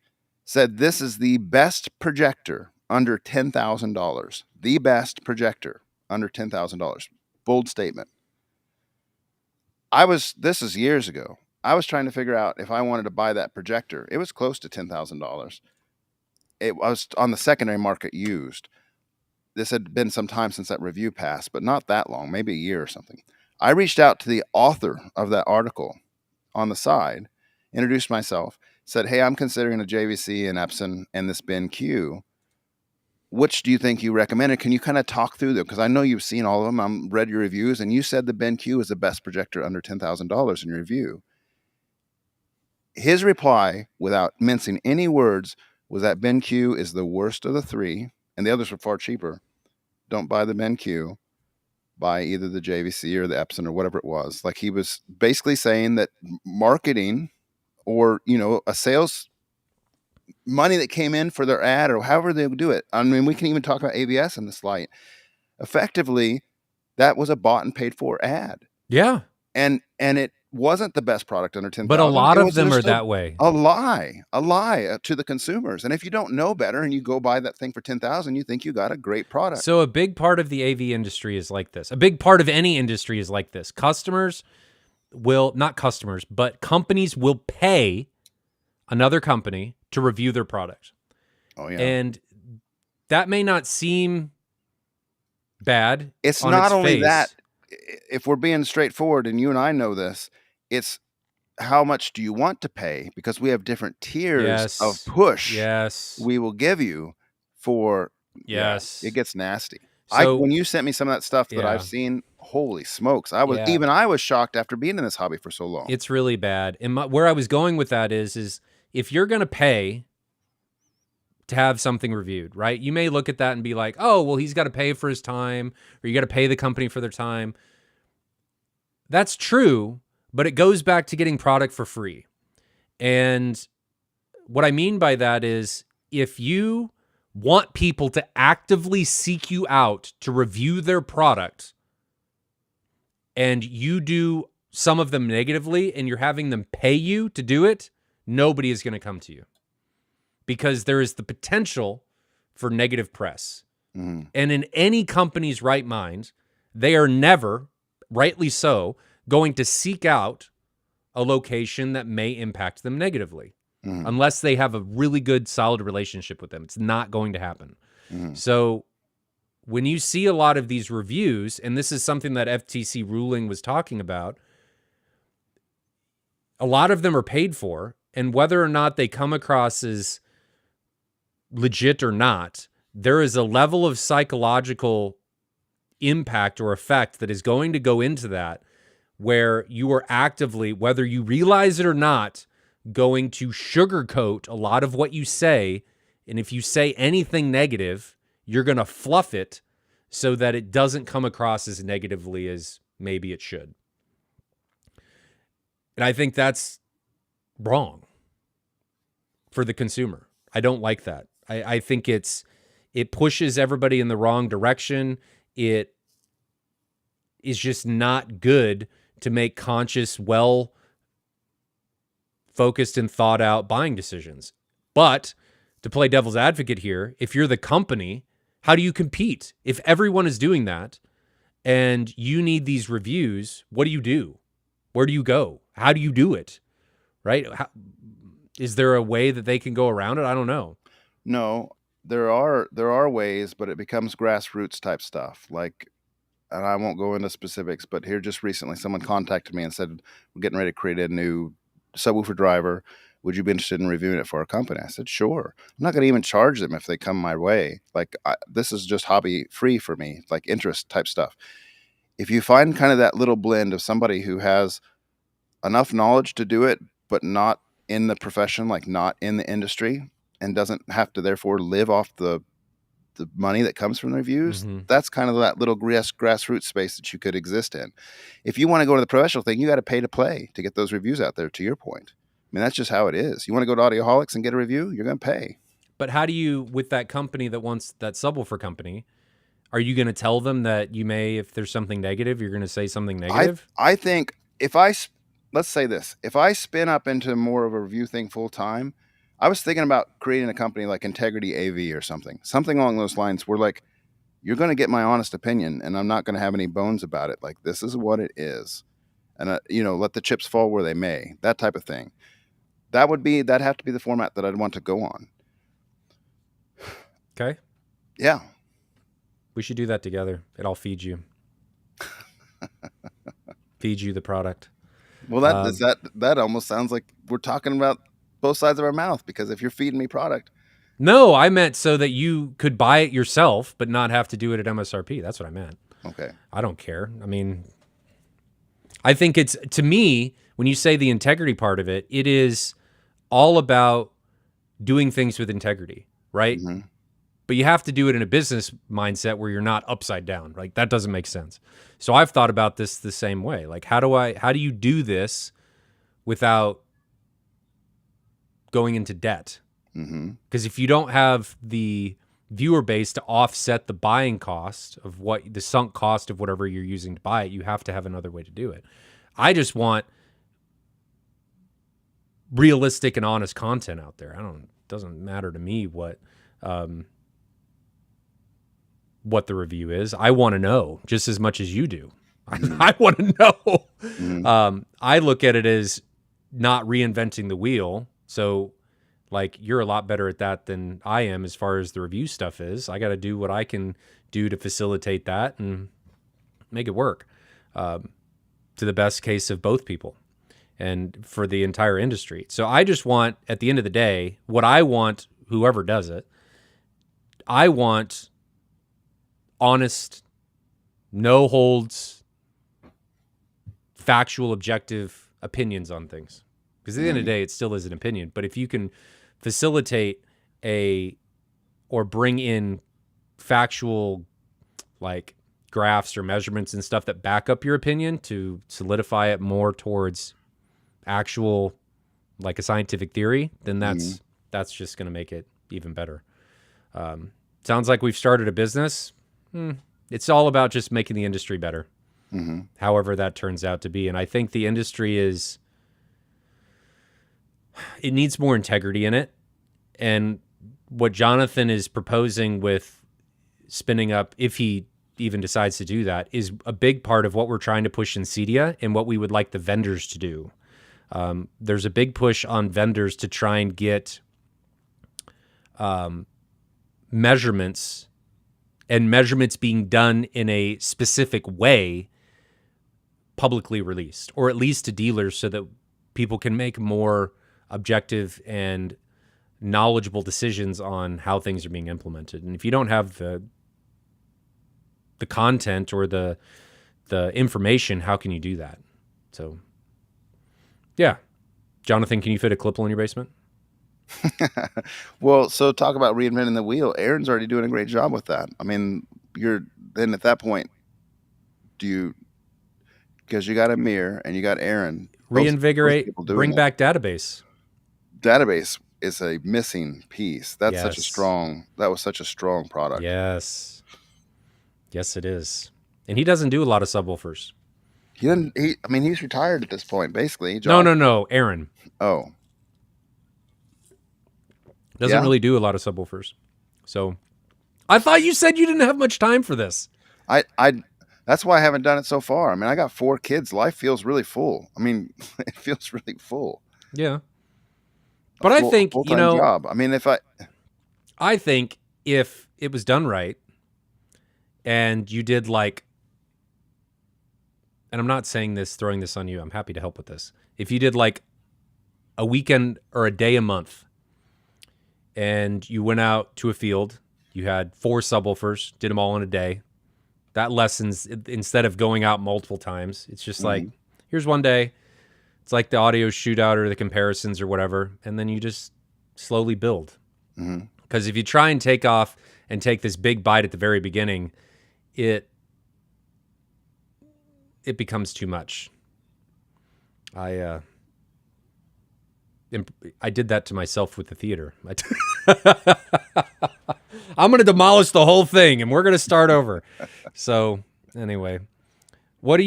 said this is the best projector under $10,000. The best projector under $10,000. Bold statement. This is years ago. I was trying to figure out if I wanted to buy that projector. It was close to $10,000. It was on the secondary market used. this had been some time since that review passed, but not that long, maybe a year or something. I reached out to the author of that article on the side, introduced myself, said, "Hey, I'm considering a JVC and Epson and this BenQ. Which do you think you recommended? Can you kind of talk through them? Because I know you've seen all of them. I read your reviews, and you said the BenQ is the best projector under $10,000 in your review." His reply, without mincing any words, was that BenQ is the worst of the three, and the others were far cheaper. Don't buy the BenQ. Buy either the JVC or the Epson or whatever it was. Like, he was basically saying that marketing, or a sales money that came in for their ad, or however they would do it. I mean, we can even talk about ABS in this light. Effectively, that was a bought and paid for ad, Yeah. and it wasn't the best product under 10,000. But a lot It of was them are just that way. a lie to the consumers. And if you don't know better and you go buy that thing for 10,000, you think you got a great product. So a big part of the AV industry is like this. A big part of any industry is like this. Not customers, but companies will pay another company to review their product. Oh yeah. And that may not seem bad. It's on not its only face. that, if we're being straightforward, and you and I know this, it's how much do you want to pay? Because we have different tiers of push Yes. we will give you for. Yes. Yeah, it gets nasty. So When you sent me some of that stuff that Yeah. I've seen, holy smokes. I was shocked after being in this hobby for so long. it's really bad. And where I was going with that is if you're going to pay to have something reviewed, right? You may look at that and be like, oh, well, he's got to pay for his time, or you got to pay the company for their time. That's true, but it goes back to getting product for free. And what I mean by that is, if you want people to actively seek you out to review their product, and you do some of them negatively and you're having them pay you to do it, nobody is going to come to you, because there is the potential for negative press. Mhm. And in any company's right mind, they are never, rightly so, going to seek out a location that may impact them negatively, Mhm. unless they have a really good, solid relationship with them. It's not going to happen. Mhm. So when you see a lot of these reviews, and this is something that FTC ruling was talking about, a lot of them are paid for, and whether or not they come across as legit or not, there is a level of psychological impact or effect that is going to go into that, where you are actively, whether you realize it or not, going to sugarcoat a lot of what you say. And if you say anything negative, you're going to fluff it so that it doesn't come across as negatively as maybe it should. And I think that's wrong for the consumer. I don't like that. I think it pushes everybody in the wrong direction. It is just not good to make conscious, well-focused and thought out buying decisions. But to play devil's advocate here, if you're the company, how do you compete? If everyone is doing that and you need these reviews, what do you do? Where do you go? How do you do it? Right? Is there a way that they can go around it? I don't know. No, there are ways, but it becomes grassroots type stuff. Like, and I won't go into specifics, but here just recently someone contacted me and said, we're getting ready to create a new subwoofer driver. Would you be interested in reviewing it for our company? I said, sure. I'm not going to even charge them if they come my way. Like, this is just hobby free for me, like interest type stuff. If you find kind of that little blend of somebody who has enough knowledge to do it, but not in the profession, like not in the industry, and doesn't have to therefore live off the money that comes from the reviews, Mhm. that's kind of that little grassroots space that you could exist in. If you want to go to the professional thing, you got to pay to play to get those reviews out there, to your point. I mean, that's just how it is. You want to go to Audioholics and get a review, you're going to pay. But how do you, with that company that wants that subwoofer company, are you going to tell them that you may, if there's something negative, you're going to say something negative? I think let's say this, if I spin up into more of a review thing full time, I was thinking about creating a company like Integrity AV or something along those lines, where like, you're going to get my honest opinion and I'm not going to have any bones about it. Like, this is what it is. And, let the chips fall where they may, that type of thing. That'd have to be the format that I'd want to go on. Okay. Yeah. We should do that together. I'll feed you. Feed you the product. Well, that almost sounds like we're talking about both sides of our mouth, because if you're feeding me product, No, I meant so that you could buy it yourself, but not have to do it at MSRP. That's what I meant. okay. I don't care. I mean, I think it's, to me, when you say the integrity part of it, it is all about doing things with integrity, right? hmm But you have to do it in a business mindset where you're not upside down. Like, that doesn't make sense. So I've thought about this the same way. Like, how do you do this without going into debt? hmm Because if you don't have the viewer base to offset the buying cost of the sunk cost of whatever you're using to buy it, you have to have another way to do it. I just want realistic and honest content out there. It doesn't matter to me what the review is. I want to know just as much as you do. I want to know. hmm I look at it as not reinventing the wheel. So, like, you're a lot better at that than I am as far as the review stuff is. I got to do what I can do to facilitate that and make it work to the best case of both people and for the entire industry. So I just want, at the end of the day, what I want, whoever does it, I want honest, no holds, factual, objective opinions on things. Because at the end of the day, it still is an opinion. But if you can facilitate or bring in factual, like, graphs or measurements and stuff that back up your opinion to solidify it more towards actual, like, a scientific theory, then that's just going to make it even better. Sounds like we've started a business. It's all about just making the industry better, however that turns out to be. And I think the industry it needs more integrity in it. And what Jonathan is proposing with spinning up, if he even decides to do that, is a big part of what we're trying to push in Cedia and what we would like the vendors to do. There's a big push on vendors to try and get measurements being done in a specific way publicly released, or at least to dealers, so that people can make more objective and knowledgeable decisions on how things are being implemented. And if you don't have the content or the information, how can you do that? So, yeah. Jonathan, can you fit a Clipple in your basement? Well, so talk about reinventing the wheel. Aaron's already doing a great job with that. I mean, then at that point, because you got Amir and you got Aaron, Reinvigorate, people doing bring it. back database. Database is a missing piece. That's Yes. that was such a strong product. Yes, it is. And he doesn't do a lot of subwoofers. He's retired at this point, basically. No, Aaron Oh, doesn't Yeah? really do a lot of subwoofers. So I thought you said you didn't have much time for this. I that's why I haven't done it so far. I mean, I got 4 kids. Life feels really full. I mean, it feels really full. Yeah. But I think, full-time job. I mean, I think if it was done right and you did, like, and I'm not saying this, throwing this on you, I'm happy to help with this. If you did, like, a weekend or a day a month and you went out to a field, you had 4 subwoofers, did them all in a day, that lessens, instead of going out multiple times, it's just like, here's one day. It's like the audio shootout or the comparisons or whatever, and then you just slowly build. Because if you try and take off and take this big bite at the very beginning, it becomes too much. I did that to myself with the theater. I'm going to demolish the whole thing, and we're going to start over. So anyway, what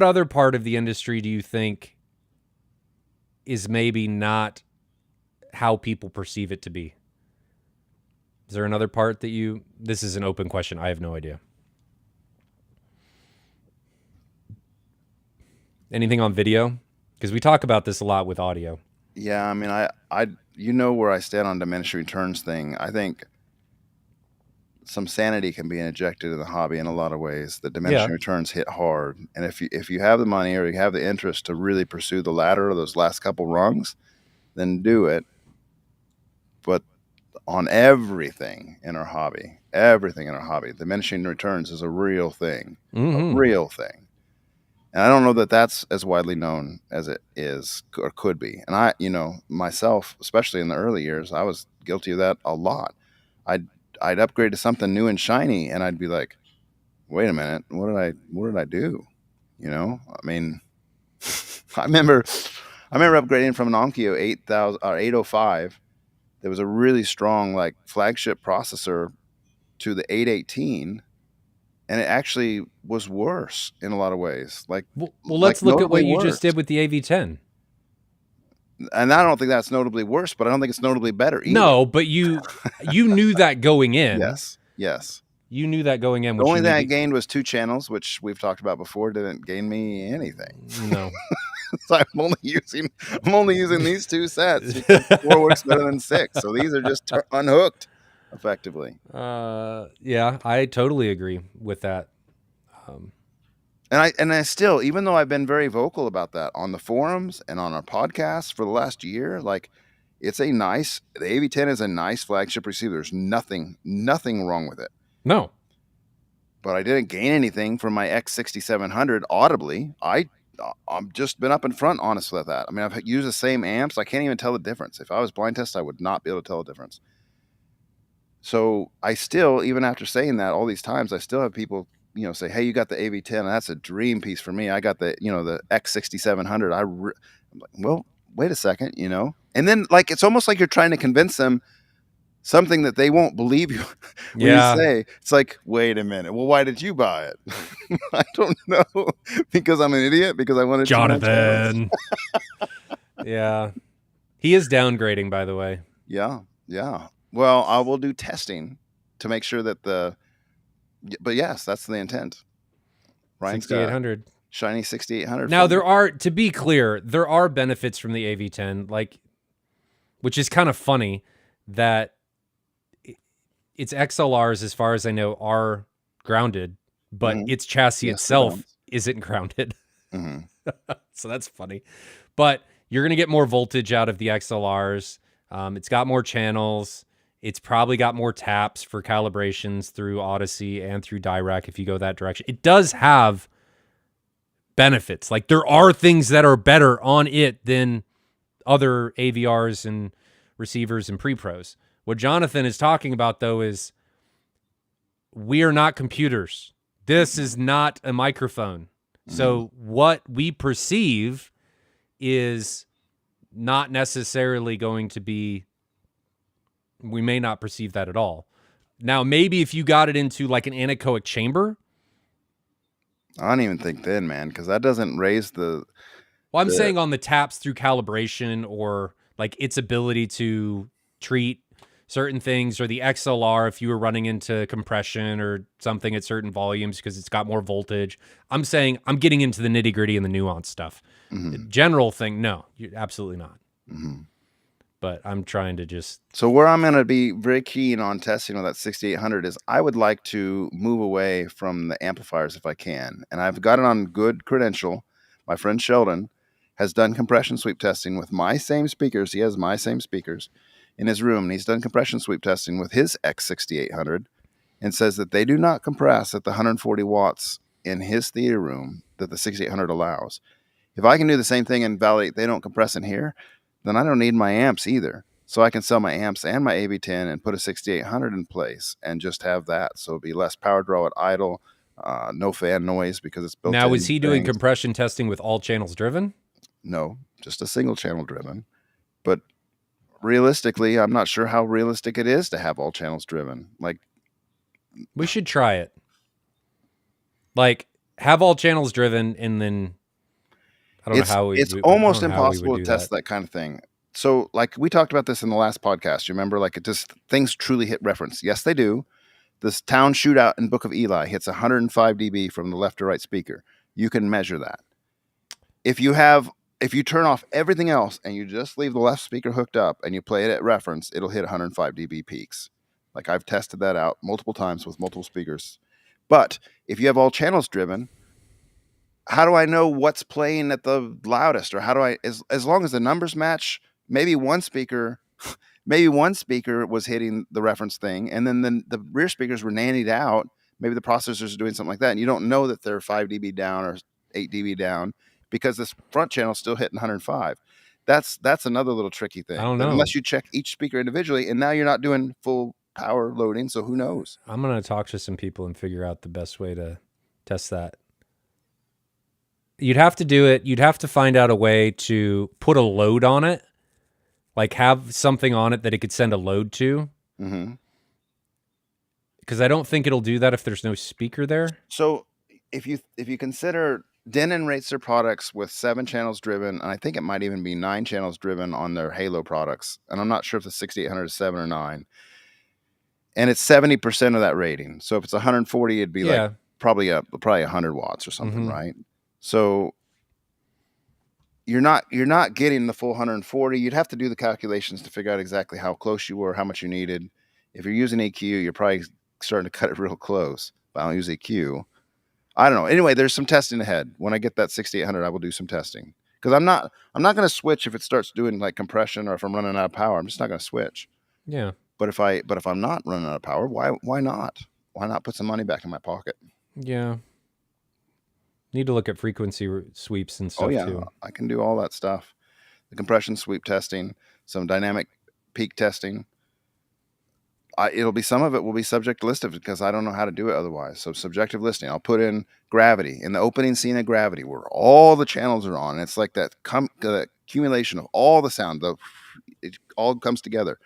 other part of the industry do you think is maybe not how people perceive it to be? Is there another part that this is an open question. I have no idea. Anything on video? Because we talk about this a lot with audio. Yeah, I mean, I where I stand on diminishing returns thing. I think some sanity can be injected in the hobby in a lot of ways. The Yeah. diminishing returns hit hard, and if you have the money or you have the interest to really pursue the ladder or those last couple rungs, then do it. But on everything in our hobby, diminishing returns is a real thing, a Mm-hmm. real thing. And I don't know that that's as widely known as it is or could be. And I, myself, especially in the early years, I was guilty of that a lot. I'd I'd upgrade to something new and shiny, and I'd be like, "Wait a minute, what did I do?" I mean, I remember upgrading from an Onkyo 8000 or 805. There was a really strong like flagship processor to the 818, and it actually was worse in a lot of ways. Well, Like let's look at notably what you just worse. did with the AV10. And I don't think that's notably worse, but I don't think it's notably better either. No, but you knew that going in. Yes. You knew that going in. The Which only you thing I need gained was 2 channels, which we've talked about before. Didn't gain me anything. no. So I'm only using these 2 sets because 4 works better than 6. So these are just unhooked, effectively. Yeah, I totally agree with that. And I still, even though I've been very vocal about that on the forums and on our podcast for the last year, like the AV10 is a nice flagship receiver. There's nothing wrong with it. No. But I didn't gain anything from my X6700 audibly. I've just been up in front honest with that. I mean, I've used the same amps. I can't even tell the difference. If I was blind test, I would not be able to tell the difference. So I still, even after saying that all these times, I still have people, say, "Hey, you got the AV10, and that's a dream piece for me. I got the X6700." I'm like, well, wait a second, and then like it's almost like you're trying to convince them something that they won't believe you when Yeah. you say. It's like, wait a minute, well, why did you buy it? I don't know, because I'm an idiot, because I wanted Jonathan. Yeah. He is downgrading, by the way. Yeah. Well, I will do testing to make sure that but yes, that's the intent. Ryan's got 6800. shiny 6800. Now to be clear, there are benefits from the AV10, like, which is kind of funny that its XLRs, as far as I know, are grounded, but its chassis itself isn't grounded. So that's funny. But you're going to get more voltage out of the XLRs. It's got more channels. It's probably got more taps for calibrations through Odyssey and through Dirac if you go that direction. It does have benefits. Like, there are things that are better on it than other AVRs and receivers and pre-pros. What Jonathan is talking about, though, is we are not computers. This is not a microphone. So what we perceive is not necessarily going to be, we may not perceive that at all. Now, maybe if you got it into like an anechoic chamber. I don't even think then, man, because that doesn't raise the... Well, I'm saying on the taps through calibration, or like its ability to treat certain things, or the XLR if you were running into compression or something at certain volumes because it's got more voltage. I'm saying I'm getting into the nitty gritty and the nuance stuff. The general thing, no, you're absolutely not. But I'm trying to just... So where I'm going to be very keen on testing with that 6800 is I would like to move away from the amplifiers if I can. And I've got it on good credential. My friend Sheldon has done compression sweep testing with my same speakers. He has my same speakers in his room, and he's done compression sweep testing with his X6800 and says that they do not compress at the 140 watts in his theater room that the 6800 allows. If I can do the same thing and validate they don't compress in here, then I don't need my amps either. So I can sell my amps and my AV10 and put a 6800 in place and just have that. So it'll be less power draw at idle, no fan noise because it's built in. Now, is he doing compression testing with all channels driven? No, just a single channel driven. But realistically, I'm not sure how realistic it is to have all channels driven. Like, we should try it. Like, have all channels driven, and then I don't know how we... It's almost impossible to test that kind of thing. So, like, we talked about this in the last podcast. You remember? Like, things truly hit reference. Yes, they do. This town shootout in Book of Eli hits 105 dB from the left to right speaker. You can measure that. If you turn off everything else and you just leave the left speaker hooked up and you play it at reference, it'll hit 105 dB peaks. Like I've tested that out multiple times with multiple speakers. But if you have all channels driven, how do I know what's playing at the loudest? Or how do I, as long as the numbers match, maybe one speaker was hitting the reference thing, and then the rear speakers were nannied out. Maybe the processors are doing something like that, and you don't know that they're 5 dB down or 8 dB down because this front channel is still hitting 105. That's another little tricky thing. I don't But know. unless you check each speaker individually, and now you're not doing full power loading, so who knows? I'm going to talk to some people and figure out the best way to test that. You'd have to do it. You'd have to find out a way to put a load on it, like have something on it that it could send a load to. Mm-hmm. Because I don't think it'll do that if there's no speaker there. So if you consider Denon rates their products with 7 channels driven, and I think it might even be 9 channels driven on their Halo products, and I'm not sure if the 6800 is 7 or 9, and it's 70% of that rating. So if it's 140, it'd be like probably 100 watts or something, right? So you're not getting the full 140. You'd have to do the calculations to figure out exactly how close you were, how much you needed. If you're using EQ, you're probably starting to cut it real close. But I don't use EQ. I don't know. Anyway, there's some testing ahead. When I get that 6800, I will do some testing because I'm not going to switch if it starts doing like compression or if I'm running out of power. I'm just not going to switch. Yeah. But if I'm not running out of power, why not? Why not put some money back in my pocket? Yeah. Need to look at frequency sweeps and stuff too. I can do all that stuff. The compression sweep testing, some dynamic peak testing. Some of it will be subject listed because I don't know how to do it otherwise. So subjective listening, I'll put in Gravity in the opening scene of Gravity where all the channels are on. And it's like that accumulation of all the sound. It all comes together.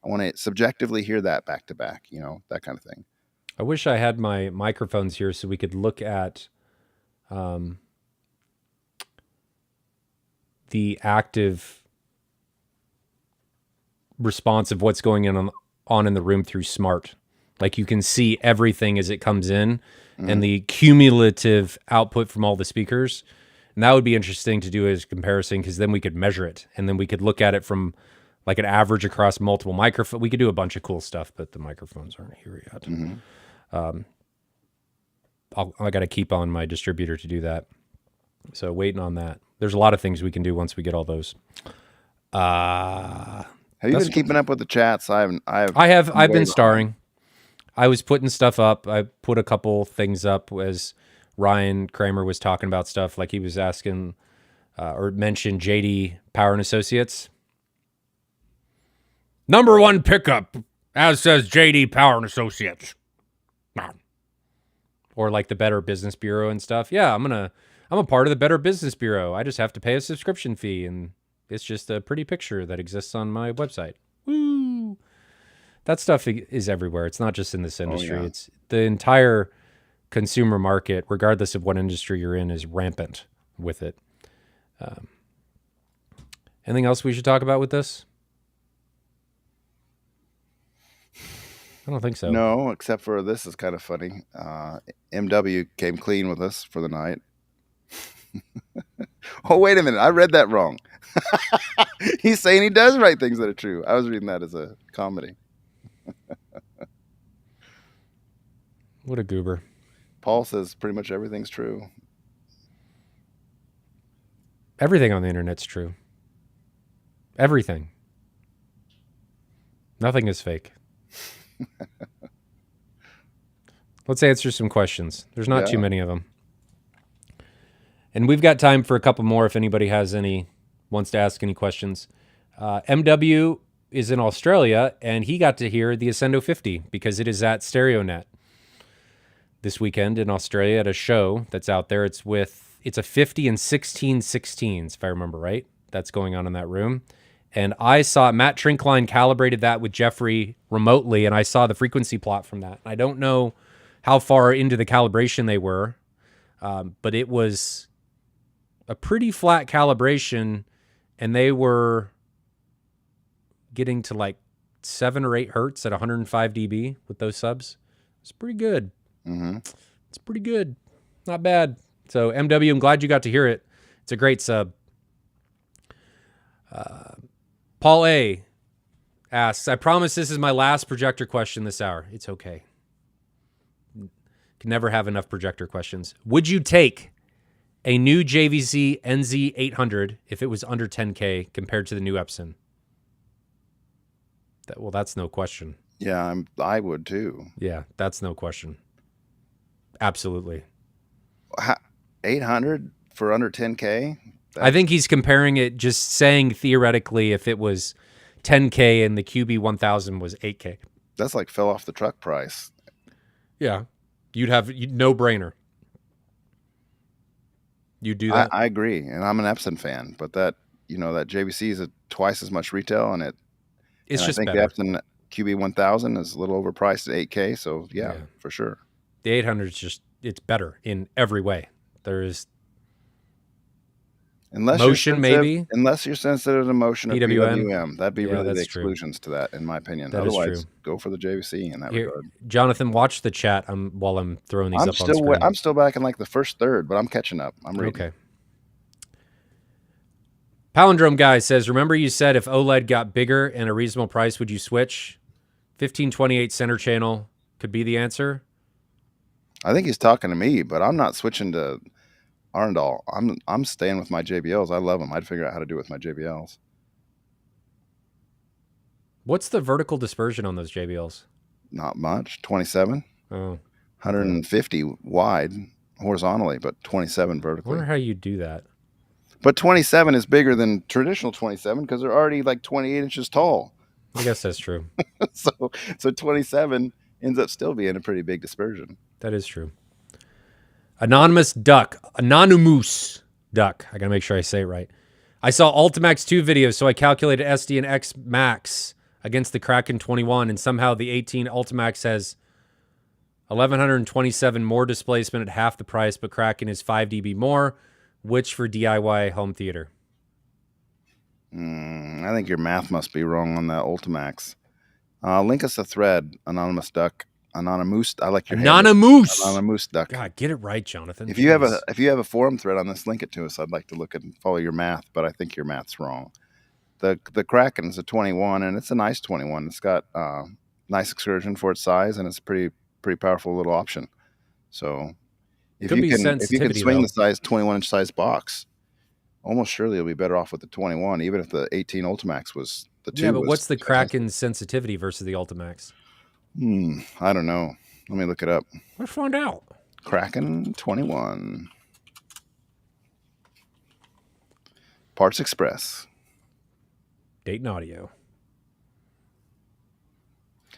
I want to subjectively hear that back to back, that kind of thing. I wish I had my microphones here so we could look at the active response of what's going on in the room through Smart. Like you can see everything as it comes in and the cumulative output from all the speakers. And that would be interesting to do as a comparison because then we could measure it and then we could look at it from like an average across multiple microphones. We could do a bunch of cool stuff, but the microphones aren't here yet. I got to keep on my distributor to do that. So waiting on that. There's a lot of things we can do once we get all those. Have you been keeping up with the chats? I've been starring. I was putting stuff up. I put a couple things up as Ryan Kramer was talking about stuff. Like he was asking or mentioned JD Power and Associates. Number 1 pickup, as says JD Power and Associates. Or like the Better Business Bureau and stuff. Yeah, I'm a part of the Better Business Bureau. I just have to pay a subscription fee, and it's just a pretty picture that exists on my website. Woo! That stuff is everywhere. It's not just in this industry. Oh, yeah. It's the entire consumer market, regardless of what industry you're in, is rampant with it. Anything else we should talk about with this? I don't think so. No, except for this is kind of funny. MW came clean with us for the night. Oh, wait a minute. I read that wrong. He's saying he does write things that are true. I was reading that as a comedy. What a goober. Paul says pretty much everything's true. Everything on the internet's true. Everything. Nothing is fake. Let's answer some questions. There's not too many of them. And we've got time for a couple more if anybody wants to ask any questions. MW is in Australia, and he got to hear the Ascendo 50 because it is at StereoNet this weekend in Australia at a show that's out there. It's a 50 and 16 16s, if I remember right. That's going on in that room. And I saw Matt Trinkline calibrated that with Jeffrey remotely, and I saw the frequency plot from that. I don't know how far into the calibration they were, but it was a pretty flat calibration, and they were getting to like 7 or 8 hertz at 105 dB with those subs. It's pretty good. Mm-hmm. It's pretty good. Not bad. So MW, I'm glad you got to hear it. It's a great sub. Paul A. asks, I promise this is my last projector question this hour. It's okay. Can never have enough projector questions. Would you take a new JVC NZ 800 if it was under 10K compared to the new Epson? Well, that's no question. Yeah, I would too. Yeah, that's no question. Absolutely. 800 for under 10K? I think he's comparing it, just saying theoretically if it was 10K and the QB 1000 was 8K. That's like fell off the truck price. Yeah. You'd have no brainer. You do that? I agree, and I'm an Epson fan, but that JVC is twice as much retail, and It's just I think better. the Epson QB 1000 is a little overpriced at 8K, so yeah, for sure. The 800 is just, it's better in every way. There is motion, maybe. Unless you're sensitive to motion or PWM, that'd be really the true. exclusions to that, in my opinion. That Otherwise, is true. go for the JVC in that regard. Jonathan, watch the chat while I'm throwing these up on screen. I'm still back in like the first third, but I'm catching up. I'm reading. Okay. Palindrome guy says, remember you said if OLED got bigger and a reasonable price, would you switch? 1528 center channel could be the answer. I think he's talking to me, but I'm not switching to Arndal. I'm staying with my JBLs. I love them. I'd figure out how to do it with my JBLs. What's the vertical dispersion on those JBLs? Not much. 27. Oh. 150 wide horizontally, but 27 vertically. I wonder how you do that. But 27 is bigger than traditional 27 because they're already like 28 inches tall. I guess that's true. So 27 ends up still being a pretty big dispersion. That is true. Anonymous Duck. Anonymous Duck. I got to make sure I say it right. I saw Ultimax 2 videos, so I calculated SD and X Max against the Kraken 21, and somehow the 18 Ultimax has 1,127 more displacement at half the price, but Kraken is 5 dB more. Which for DIY home theater? I think your math must be wrong on that Ultimax. Link us a thread, Anonymous Duck. Anonymous. I like your Anonymous. Anonymous Duck. God, get it right, Jonathan. If you have a forum thread on this, link it to us. I'd like to look and follow your math, but I think your math's wrong. The Kraken's a 21, and it's a nice 21. It's got nice excursion for its size, and it's a pretty powerful little option. So if you can swing the size 21-inch size box, almost surely you'll be better off with the 21, even if the 18 Ultimax was the 2. Yeah, but what's the Kraken's sensitivity versus the Ultimax? I don't know. Let me look it up. Let's find out. Kraken 21. Parts Express. Dayton Audio.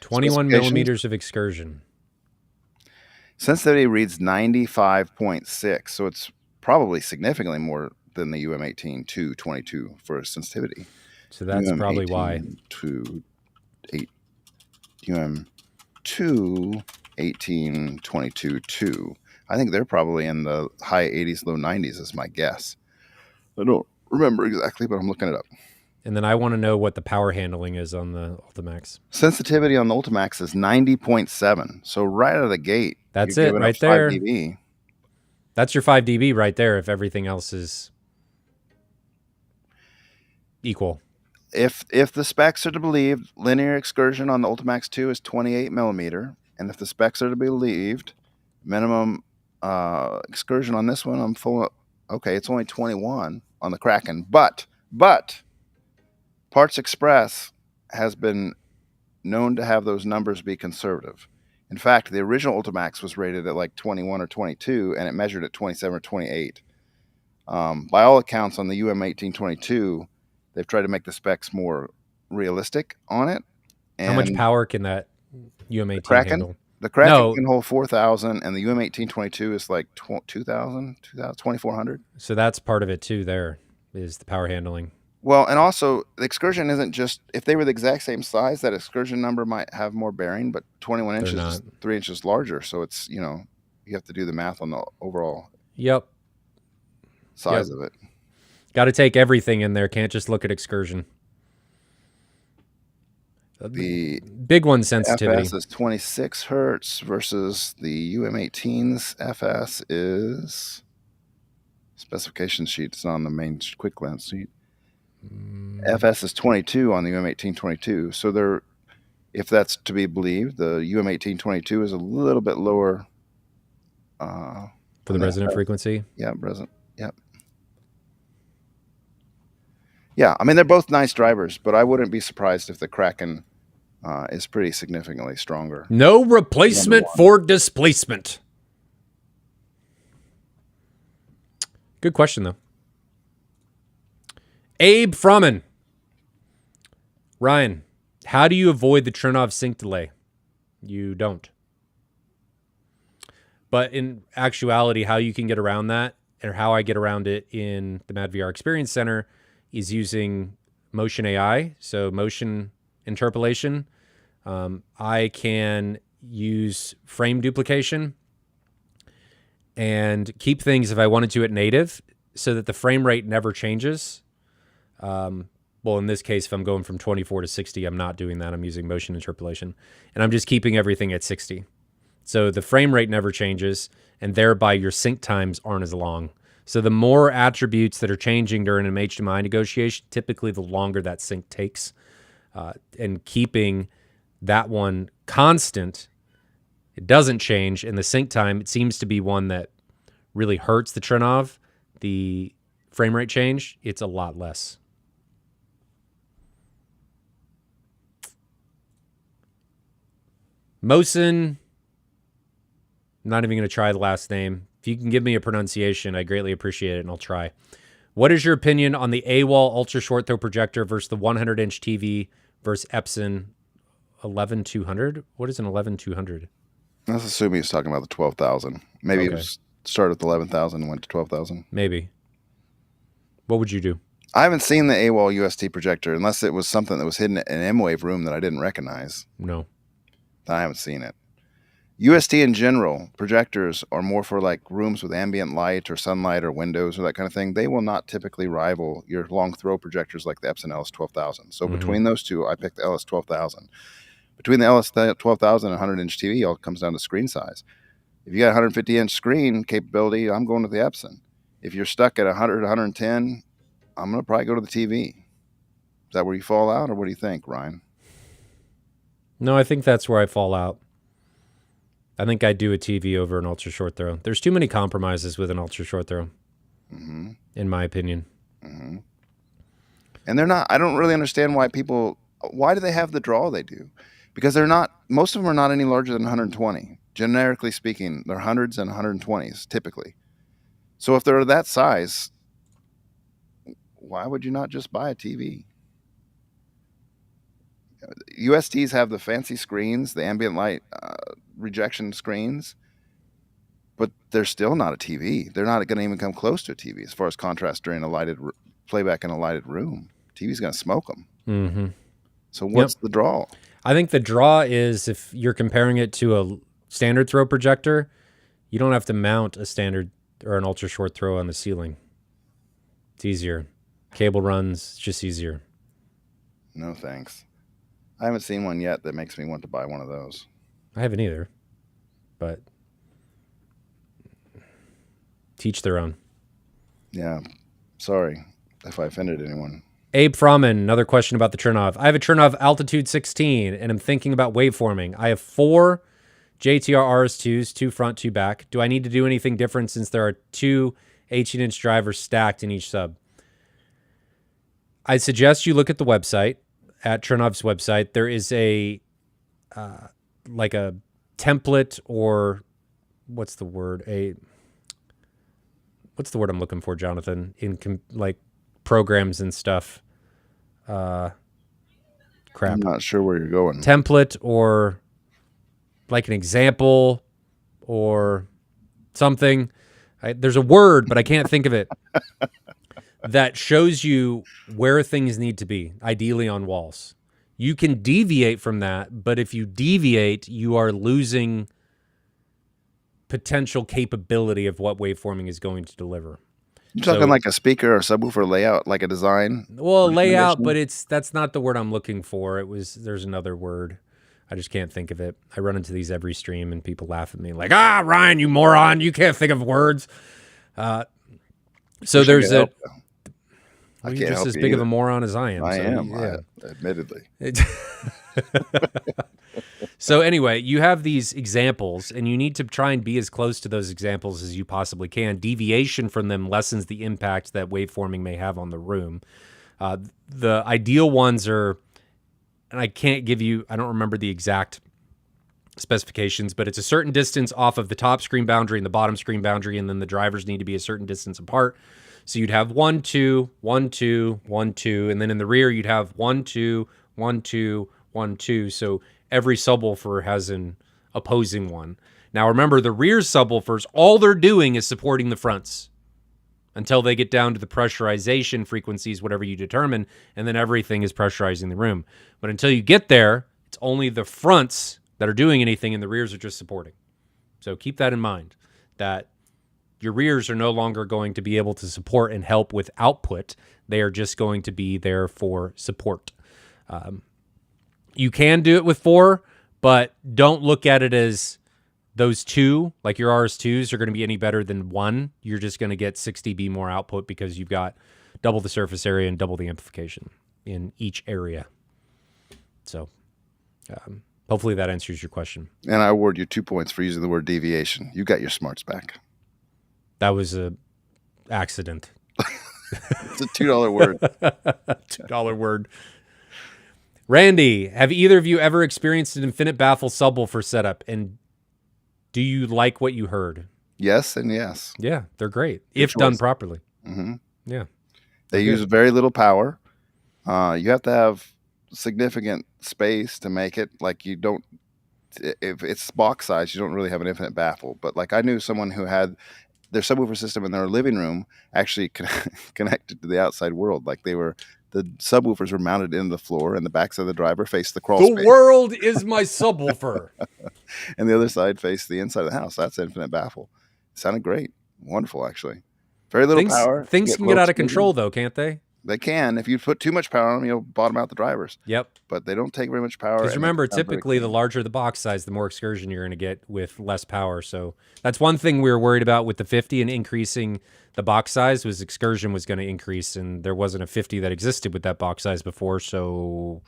21 millimeters of excursion. Sensitivity reads 95.6, so it's probably significantly more than the UM18 222 for sensitivity. So that's probably why. UM2 18 22 2. I think they're probably in the high 80s, low 90s is my guess. I don't remember exactly, but I'm looking it up. And then I want to know what the power handling is on the Ultimax. Sensitivity on the Ultimax is 90.7. So right out of the gate, that's it right there. 5 dB. That's your 5 dB right there if everything else is equal. If the specs are to be believed, linear excursion on the Ultimax 2 is 28 millimeter. And if the specs are to be believed, minimum excursion on this one, I'm full of, okay, it's only 21 on the Kraken. But Parts Express has been known to have those numbers be conservative. In fact, the original Ultimax was rated at like 21 or 22, and it measured at 27 or 28. By all accounts, on the UM1822, they've tried to make the specs more realistic on it. And how much power can that UM18 handle? The Kraken can hold 4,000, and the UM1822 is like 2,000, 2,400. So that's part of it too. There is the power handling. Well, and also the excursion isn't just, if they were the exact same size, that excursion number might have more bearing, but 21 inches is 3 inches larger. So it's, you have to do the math on the overall size of it. Got to take everything in there. Can't just look at excursion. The big one sensitivity. FS is 26 hertz versus the UM18's FS is specification sheet. It's on the main quick glance sheet. FS is 22 on the UM1822. So they're, if that's to be believed, the UM1822 is a little bit lower. For the resonant frequency? Yeah, resonant. Yep. Yeah, I mean, they're both nice drivers, but I wouldn't be surprised if the Kraken is pretty significantly stronger. No replacement for displacement. Good question, though. Abe Fromman. Ryan, how do you avoid the Trinnov sync delay? You don't. But in actuality, how you can get around that, or how I get around it in the MadVR Experience Center, is using Motion AI, so motion interpolation. I can use frame duplication and keep things, if I wanted to, at native, so that the frame rate never changes. Well, in this case, if I'm going from 24 to 60, I'm not doing that. I'm using motion interpolation, and I'm just keeping everything at 60. So the frame rate never changes, and thereby your sync times aren't as long. So the more attributes that are changing during an HDMI negotiation, typically the longer that sync takes. And keeping that one constant, it doesn't change. And the sync time, it seems to be one that really hurts the Trinnov. The frame rate change, it's a lot less. Mosin, I'm not even going to try the last name. If you can give me a pronunciation, I greatly appreciate it, and I'll try. What is your opinion on the AWOL ultra short throw projector versus the 100-inch TV versus Epson 11200? What is an 11200? Let's assume he's talking about the 12,000. Maybe Okay. it was started with 11,000 and went to 12,000. Maybe. What would you do? I haven't seen the AWOL UST projector unless it was something that was hidden in an M-Wave room that I didn't recognize. No. I haven't seen it. UST in general, projectors are more for like rooms with ambient light or sunlight or windows or that kind of thing. They will not typically rival your long throw projectors like the Epson LS12000. So between those two, I picked the LS12000. Between the LS12000 and 100-inch TV, it all comes down to screen size. If you got 150-inch screen capability, I'm going to the Epson. If you're stuck at 100, 110, I'm going to probably go to the TV. Is that where you fall out, or what do you think, Ryan? No, I think that's where I fall out. I think I'd do a TV over an ultra short throw. There's too many compromises with an ultra short throw, in my opinion. And they're not, I don't really understand why do they have the draw they do? Because they're not, most of them are not any larger than 120. Generically speaking, they're hundreds and 120s typically. So if they're that size, why would you not just buy a TV? USTs have the fancy screens, the ambient light rejection screens, but they're still not a TV. They're not going to even come close to a TV as far as contrast during a lighted playback in a lighted room. TV's going to smoke them. So what's the draw? I think the draw is, if you're comparing it to a standard throw projector, you don't have to mount a standard or an ultra short throw on the ceiling. It's easier. Cable runs, it's just easier. No thanks. I haven't seen one yet that makes me want to buy one of those. I haven't either, but teach their own. Yeah, sorry if I offended anyone. Abe Fromman, another question about the Trinnov. I have a Trinnov Altitude 16, and I'm thinking about waveforming. I have 4 JTR RS2s, 2 front, 2 back. Do I need to do anything different since there are 2 18-inch drivers stacked in each sub? I suggest you look at the website, at Trinnov's website. There is a like a template, or what's the word? What's the word I'm looking for, Jonathan? Like programs and stuff. Crap. I'm not sure where you're going. Template, or like an example, or something. There's a word, but I can't think of it. That shows you where things need to be, ideally on walls. You can deviate from that, but if you deviate, you are losing potential capability of what waveforming is going to deliver. You're talking like a speaker or subwoofer layout, like a design? Well, layout, but that's not the word I'm looking for. There's another word. I just can't think of it. I run into these every stream and people laugh at me like, Ryan, you moron, you can't think of words. So there's Well, I you're can't just help as you big of a either. moron as I am. I So, am, yeah. admittedly. So anyway, you have these examples, and you need to try and be as close to those examples as you possibly can. Deviation from them lessens the impact that waveforming may have on the room. The ideal ones are, and I don't remember the exact specifications, but it's a certain distance off of the top screen boundary and the bottom screen boundary, and then the drivers need to be a certain distance apart. So you'd have 1, 2, 1, 2, 1, 2, and then in the rear you'd have 1, 2, 1, 2, 1, 2. So every subwoofer has an opposing one. Now remember, the rear subwoofers, all they're doing is supporting the fronts until they get down to the pressurization frequencies, whatever you determine, and then everything is pressurizing the room. But until you get there, it's only the fronts that are doing anything and the rears are just supporting. So keep that in mind, that your rears are no longer going to be able to support and help with output. They are just going to be there for support. You can do it with 4, but don't look at it as those 2, like your RS2s, are going to be any better than 1. You're just going to get 6 dB more output because you've got double the surface area and double the amplification in each area. So hopefully that answers your question. And I award you 2 points for using the word deviation. You got your smarts back. That was a accident. It's a $2 word. $2 word. Randy, have either of you ever experienced an infinite baffle subwoofer setup, and do you like what you heard? Yes and yes. Yeah, they're great Good if done choice. properly. Mm-hmm. Yeah. They use very little power. You have to have significant space to make it. Like, you don't, if it's box size, you don't really have an infinite baffle. But like, I knew someone who had their subwoofer system in their living room actually connected to the outside world. Like, the subwoofers were mounted into the floor, and the backs of the driver faced the crawl space. The world is my subwoofer. And the other side faced the inside of the house. That's infinite baffle. It sounded great. Wonderful, actually. Very little power. Things can get out of control, though, can't they? They can. If you put too much power on them, you'll bottom out the drivers. Yep. But they don't take very much power. Because remember, typically the larger the box size, the more excursion you're going to get with less power. So that's one thing we were worried about with the 50 and increasing the box size, was excursion was going to increase, and there wasn't a 50 that existed with that box size before. So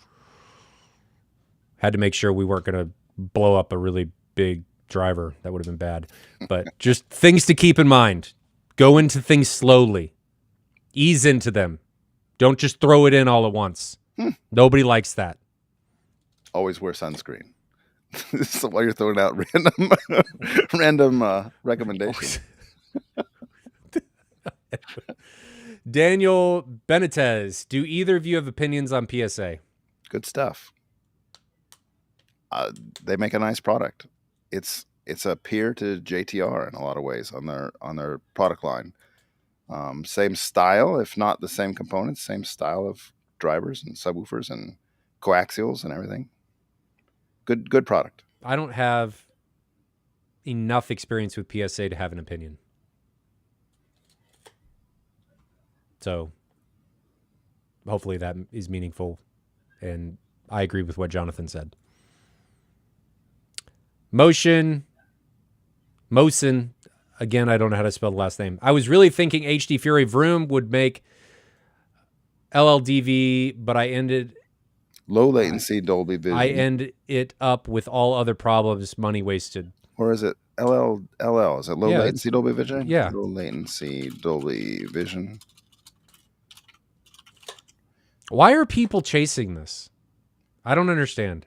had to make sure we weren't going to blow up a really big driver. That would have been bad. But just things to keep in mind. Go into things slowly. Ease into them. Don't just throw it in all at once. Nobody likes that. Always wear sunscreen. This is why you're throwing out random recommendations. Daniel Benitez, do either of you have opinions on PSA? Good stuff. They make a nice product. It's a peer to JTR in a lot of ways on their product line. Same style, if not the same components, same style of drivers and subwoofers and coaxials and everything. Good product. I don't have enough experience with PSA to have an opinion. So hopefully that is meaningful, and I agree with what Jonathan said. Motion, again, I don't know how to spell the last name. I was really thinking HD Fury Vroom would make LLDV, but I ended low latency Dolby Vision. I end it up with all other problems, money wasted. Or is it LL? Is it low latency Dolby Vision? Yeah. Low latency Dolby Vision. Why are people chasing this? I don't understand.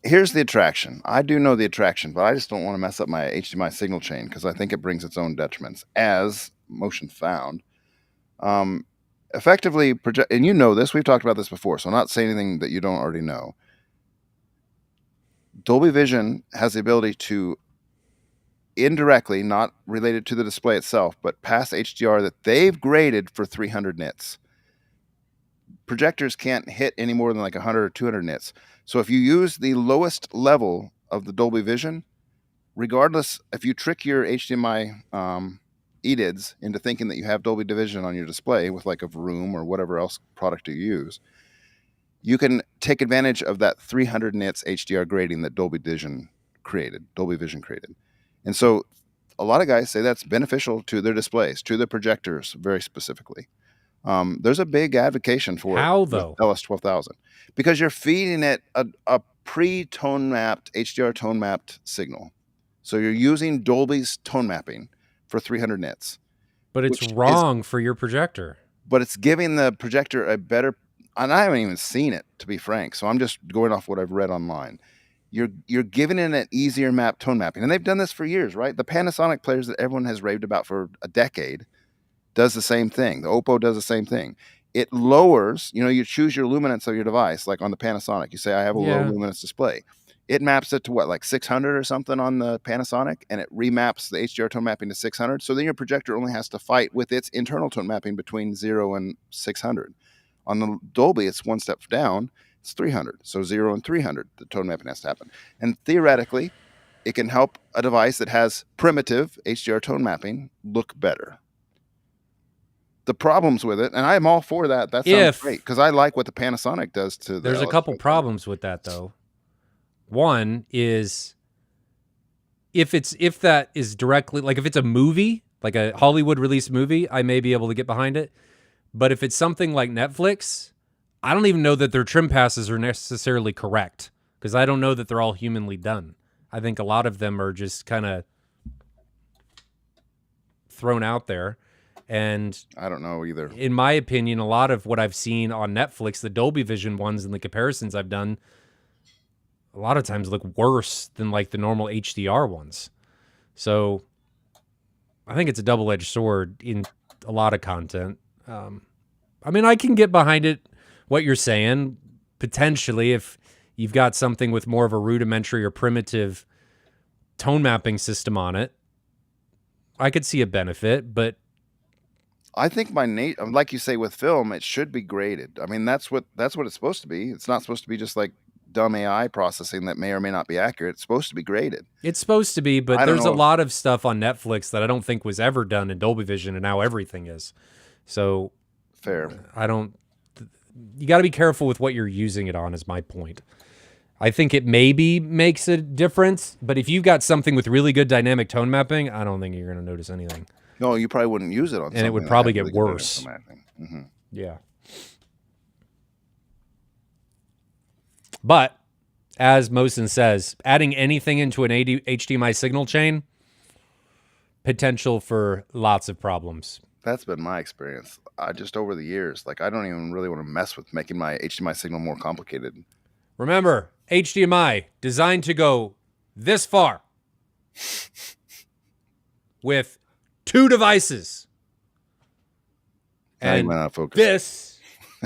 Here's the attraction. I do know the attraction, but I just don't want to mess up my HDMI signal chain because I think it brings its own detriments, as Motion found. Effectively, and you know this, we've talked about this before, so I'm not saying anything that you don't already know. Dolby Vision has the ability to indirectly, not related to the display itself, but pass HDR that they've graded for 300 nits. Projectors can't hit any more than like 100 or 200 nits. So if you use the lowest level of the Dolby Vision, regardless, if you trick your HDMI EDIDs into thinking that you have Dolby Vision on your display with like a Vroom or whatever else product you use, you can take advantage of that 300 nits HDR grading that Dolby Vision created. And so a lot of guys say that's beneficial to their displays, to their projectors very specifically. There's a big advocacy for How, it with though? LS12000 because you're feeding it a pre-tone mapped HDR tone mapped signal. So you're using Dolby's tone mapping for 300 nits. But it's which is- wrong for your projector. But it's giving the projector a better, and I haven't even seen it, to be frank, so I'm just going off what I've read online. You're giving it an easier tone mapping, and they've done this for years, right? The Panasonic players that everyone has raved about for a decade does the same thing. The Oppo does the same thing. It lowers, you choose your luminance of your device, like on the Panasonic. You say, I have a low luminance display. It maps it to what, like 600 or something on the Panasonic, and it remaps the HDR tone mapping to 600. So then your projector only has to fight with its internal tone mapping between 0 and 600. On the Dolby, it's one step down. It's 300. So 0 and 300, the tone mapping has to happen. And theoretically, it can help a device that has primitive HDR tone mapping look better. The problems with it, and I'm all for that. That sounds great because I like what the Panasonic does to. There's a couple problems with that, though. One is if that is directly, like if it's a movie, like a Hollywood released movie, I may be able to get behind it. But if it's something like Netflix, I don't even know that their trim passes are necessarily correct because I don't know that they're all humanly done. I think a lot of them are just kind of thrown out there. And I don't know either. In my opinion, a lot of what I've seen on Netflix, the Dolby Vision ones and the comparisons I've done, a lot of times look worse than like the normal HDR ones. So I think it's a double-edged sword in a lot of content. I mean, I can get behind it, what you're saying, potentially if you've got something with more of a rudimentary or primitive tone mapping system on it. I could see a benefit, but I think like you say with film, it should be graded. I mean, that's what it's supposed to be. It's not supposed to be just like dumb AI processing that may or may not be accurate. It's supposed to be graded. It's supposed to be, but there's a lot of stuff on Netflix that I don't think was ever done in Dolby Vision, and now everything is. So fair. You got to be careful with what you're using it on, is my point. I think it maybe makes a difference, but if you've got something with really good dynamic tone mapping, I don't think you're going to notice anything. No, you probably wouldn't use it on something. And it would probably get worse. Mm-hmm. Yeah. But, as Mosin says, adding anything into an HDMI signal chain, potential for lots of problems. That's been my experience. Just over the years, like I don't even really want to mess with making my HDMI signal more complicated. Remember, HDMI designed to go this far with 2 devices. And this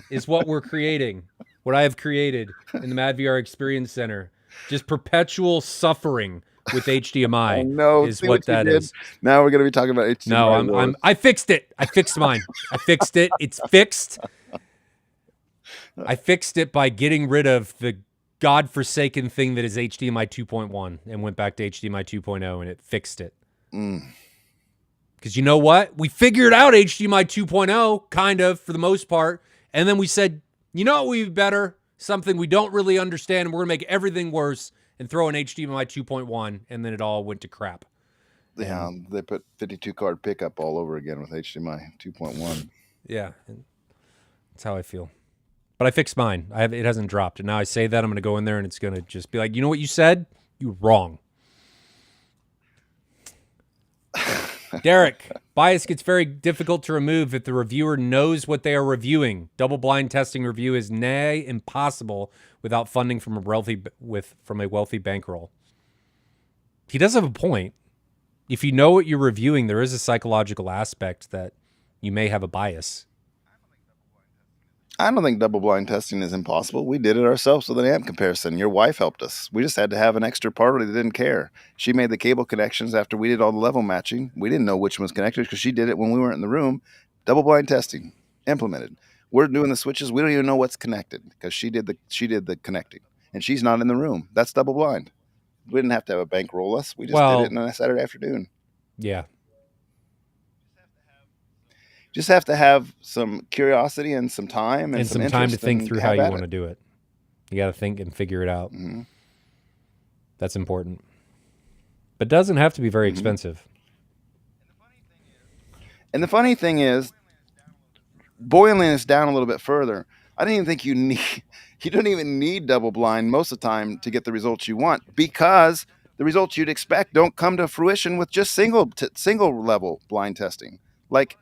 is what we're creating, what I have created in the MadVR Experience Center. Just perpetual suffering with HDMI is what that is. Now we're going to be talking about HDMI. No, I fixed it. I fixed mine. I fixed it. It's fixed. I fixed it by getting rid of the godforsaken thing that is HDMI 2.1 and went back to HDMI 2.0 and it fixed it. Because you know what? We figured out HDMI 2.0, kind of, for the most part. And then we said, you know what would be better? Something we don't really understand. And we're going to make everything worse and throw in HDMI 2.1. And then it all went to crap. Yeah, they put 52 card pickup all over again with HDMI 2.1. Yeah, that's how I feel. But I fixed mine. It hasn't dropped. And now I say that, I'm going to go in there and it's going to just be like, you know what you said? You're wrong. Derek, bias gets very difficult to remove if the reviewer knows what they are reviewing. Double-blind testing review is nigh impossible without funding from a wealthy bankroll. He does have a point. If you know what you're reviewing, there is a psychological aspect that you may have a bias. I don't think double-blind testing is impossible. We did it ourselves with an amp comparison. Your wife helped us. We just had to have an extra party that didn't care. She made the cable connections after we did all the level matching. We didn't know which one was connected because she did it when we weren't in the room. Double-blind testing implemented. We're doing the switches. We don't even know what's connected because she did the connecting, and she's not in the room. That's double-blind. We didn't have to have a bankroll us. We just did it on a Saturday afternoon. Yeah. Just have to have some curiosity and some time and some time to think through how you want to do it. You got to think and figure it out. Mm-hmm. That's important. But it doesn't have to be very expensive. And the funny thing is, boiling this down a little bit further, I don't even think you don't even need double blind most of the time to get the results you want, because the results you'd expect don't come to fruition with just single level blind testing. Like,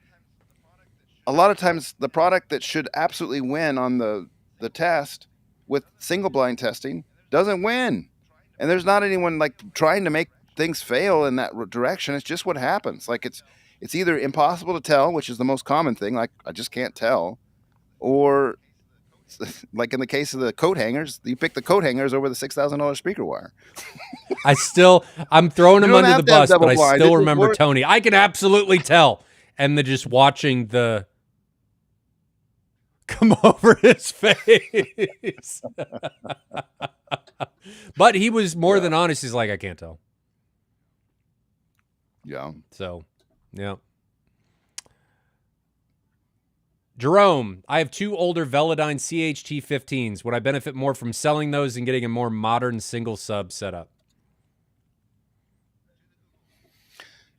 a lot of times the product that should absolutely win on the test with single blind testing doesn't win. And there's not anyone like trying to make things fail in that direction. It's just what happens. Like, it's either impossible to tell, which is the most common thing, like I just can't tell, or like in the case of the coat hangers, you pick the coat hangers over the $6,000 speaker wire. I'm throwing him don't under have the to have bus, but double I blind. still It just remember works. Tony. I can absolutely tell. And then just watching the come over his face. But he was more than honest. He's like, I can't tell. Yeah. So, yeah. Jerome, I have 2 older Velodyne CHT 15s. Would I benefit more from selling those and getting a more modern single sub setup?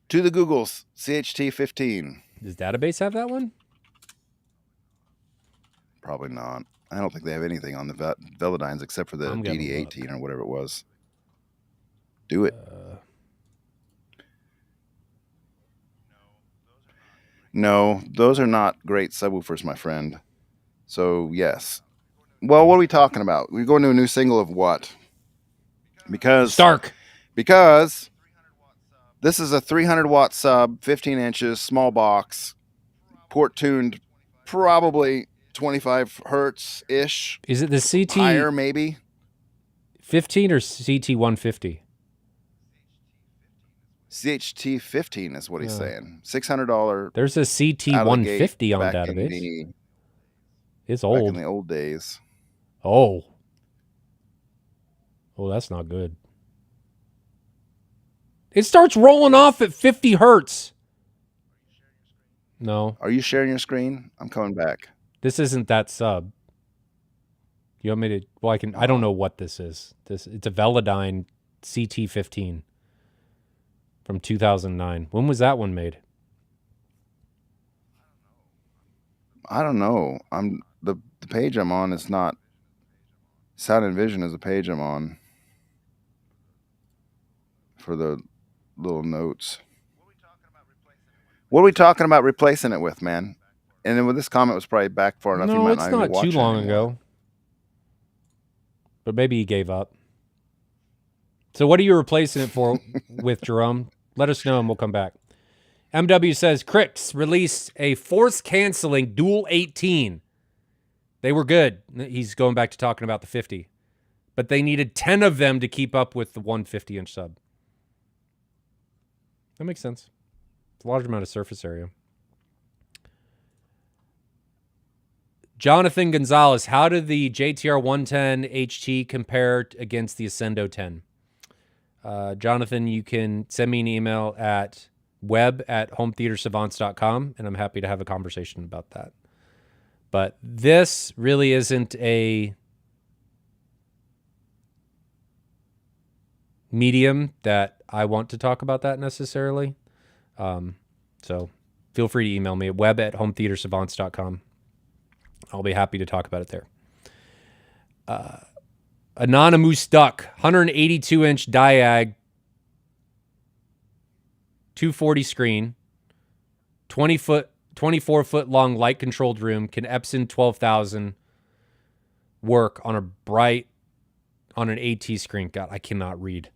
To the Googles, CHT 15. Does Database have that one? Probably not. I don't think they have anything on the Velodynes except for the I'm gonna DD18 or whatever it was. Do it. No, those are not great subwoofers, my friend. So, yes. Well, what are we talking about? We're going to a new single of what? Because Stark. Because this is a 300 watt sub, 15 inches, small box, port tuned, probably 25 hertz ish. Is it the CT Higher, maybe. 15 or CT 150? CHT 15 is what he's saying. $600. There's a CT 150 on Database. It's old. Back in the old days. Oh, that's not good. It starts rolling off at 50 hertz. No. Are you sharing your screen? I'm coming back. This isn't that sub. You want me to? Well, I don't know what this is. It's a Velodyne CT 15 from 2009. When was that one made? I don't know. The page I'm on is not. Sound and Vision is the page I'm on for the little notes. What are we talking about replacing it with, man? And then with this comment was probably back far enough. No, you might it's not not even watch too it long anymore. ago. But maybe he gave up. So what are you replacing it for with, Jerome? Let us know and we'll come back. MW says, Crix released a force-canceling Dual 18. They were good. He's going back to talking about the 50. But they needed 10 of them to keep up with the 150-inch sub. That makes sense. It's a large amount of surface area. Jonathan Gonzalez, how did the JTR 110 HT compare against the Ascendo 10? Jonathan, you can send me an email at web@hometheatersavants.com, and I'm happy to have a conversation about that. But this really isn't a medium that I want to talk about that necessarily. So feel free to email me at web@hometheatersavants.com. I'll be happy to talk about it there. Anonymous Duck, 182-inch diag, 240 screen, 24-foot long light-controlled room, can Epson 12,000 work on an AT screen? God, I cannot read.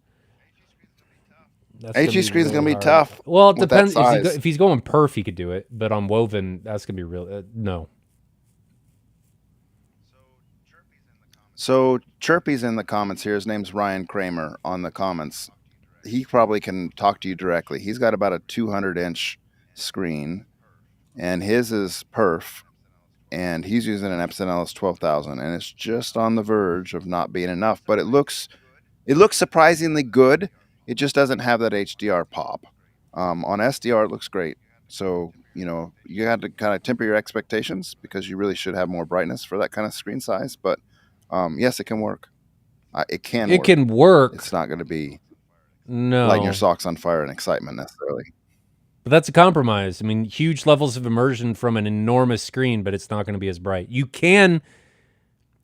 AT screen's going to be tough. Well, it with that depends. size. If he's going perf, he could do it. But on woven, that's going to be real. No. So Chirpy's in the comments here. His name's Ryan Kramer on the comments. He probably can talk to you directly. He's got about a 200-inch screen, and his is perf, and he's using an Epson LS 12,000, and it's just on the verge of not being enough. But it looks surprisingly good. It just doesn't have that HDR pop. On SDR, it looks great. So, you have to kind of temper your expectations because you really should have more brightness for that kind of screen size. But yes, it can work. It can work. It's not going to be lighting your socks on fire in excitement necessarily. But that's a compromise. I mean, huge levels of immersion from an enormous screen, but it's not going to be as bright. You can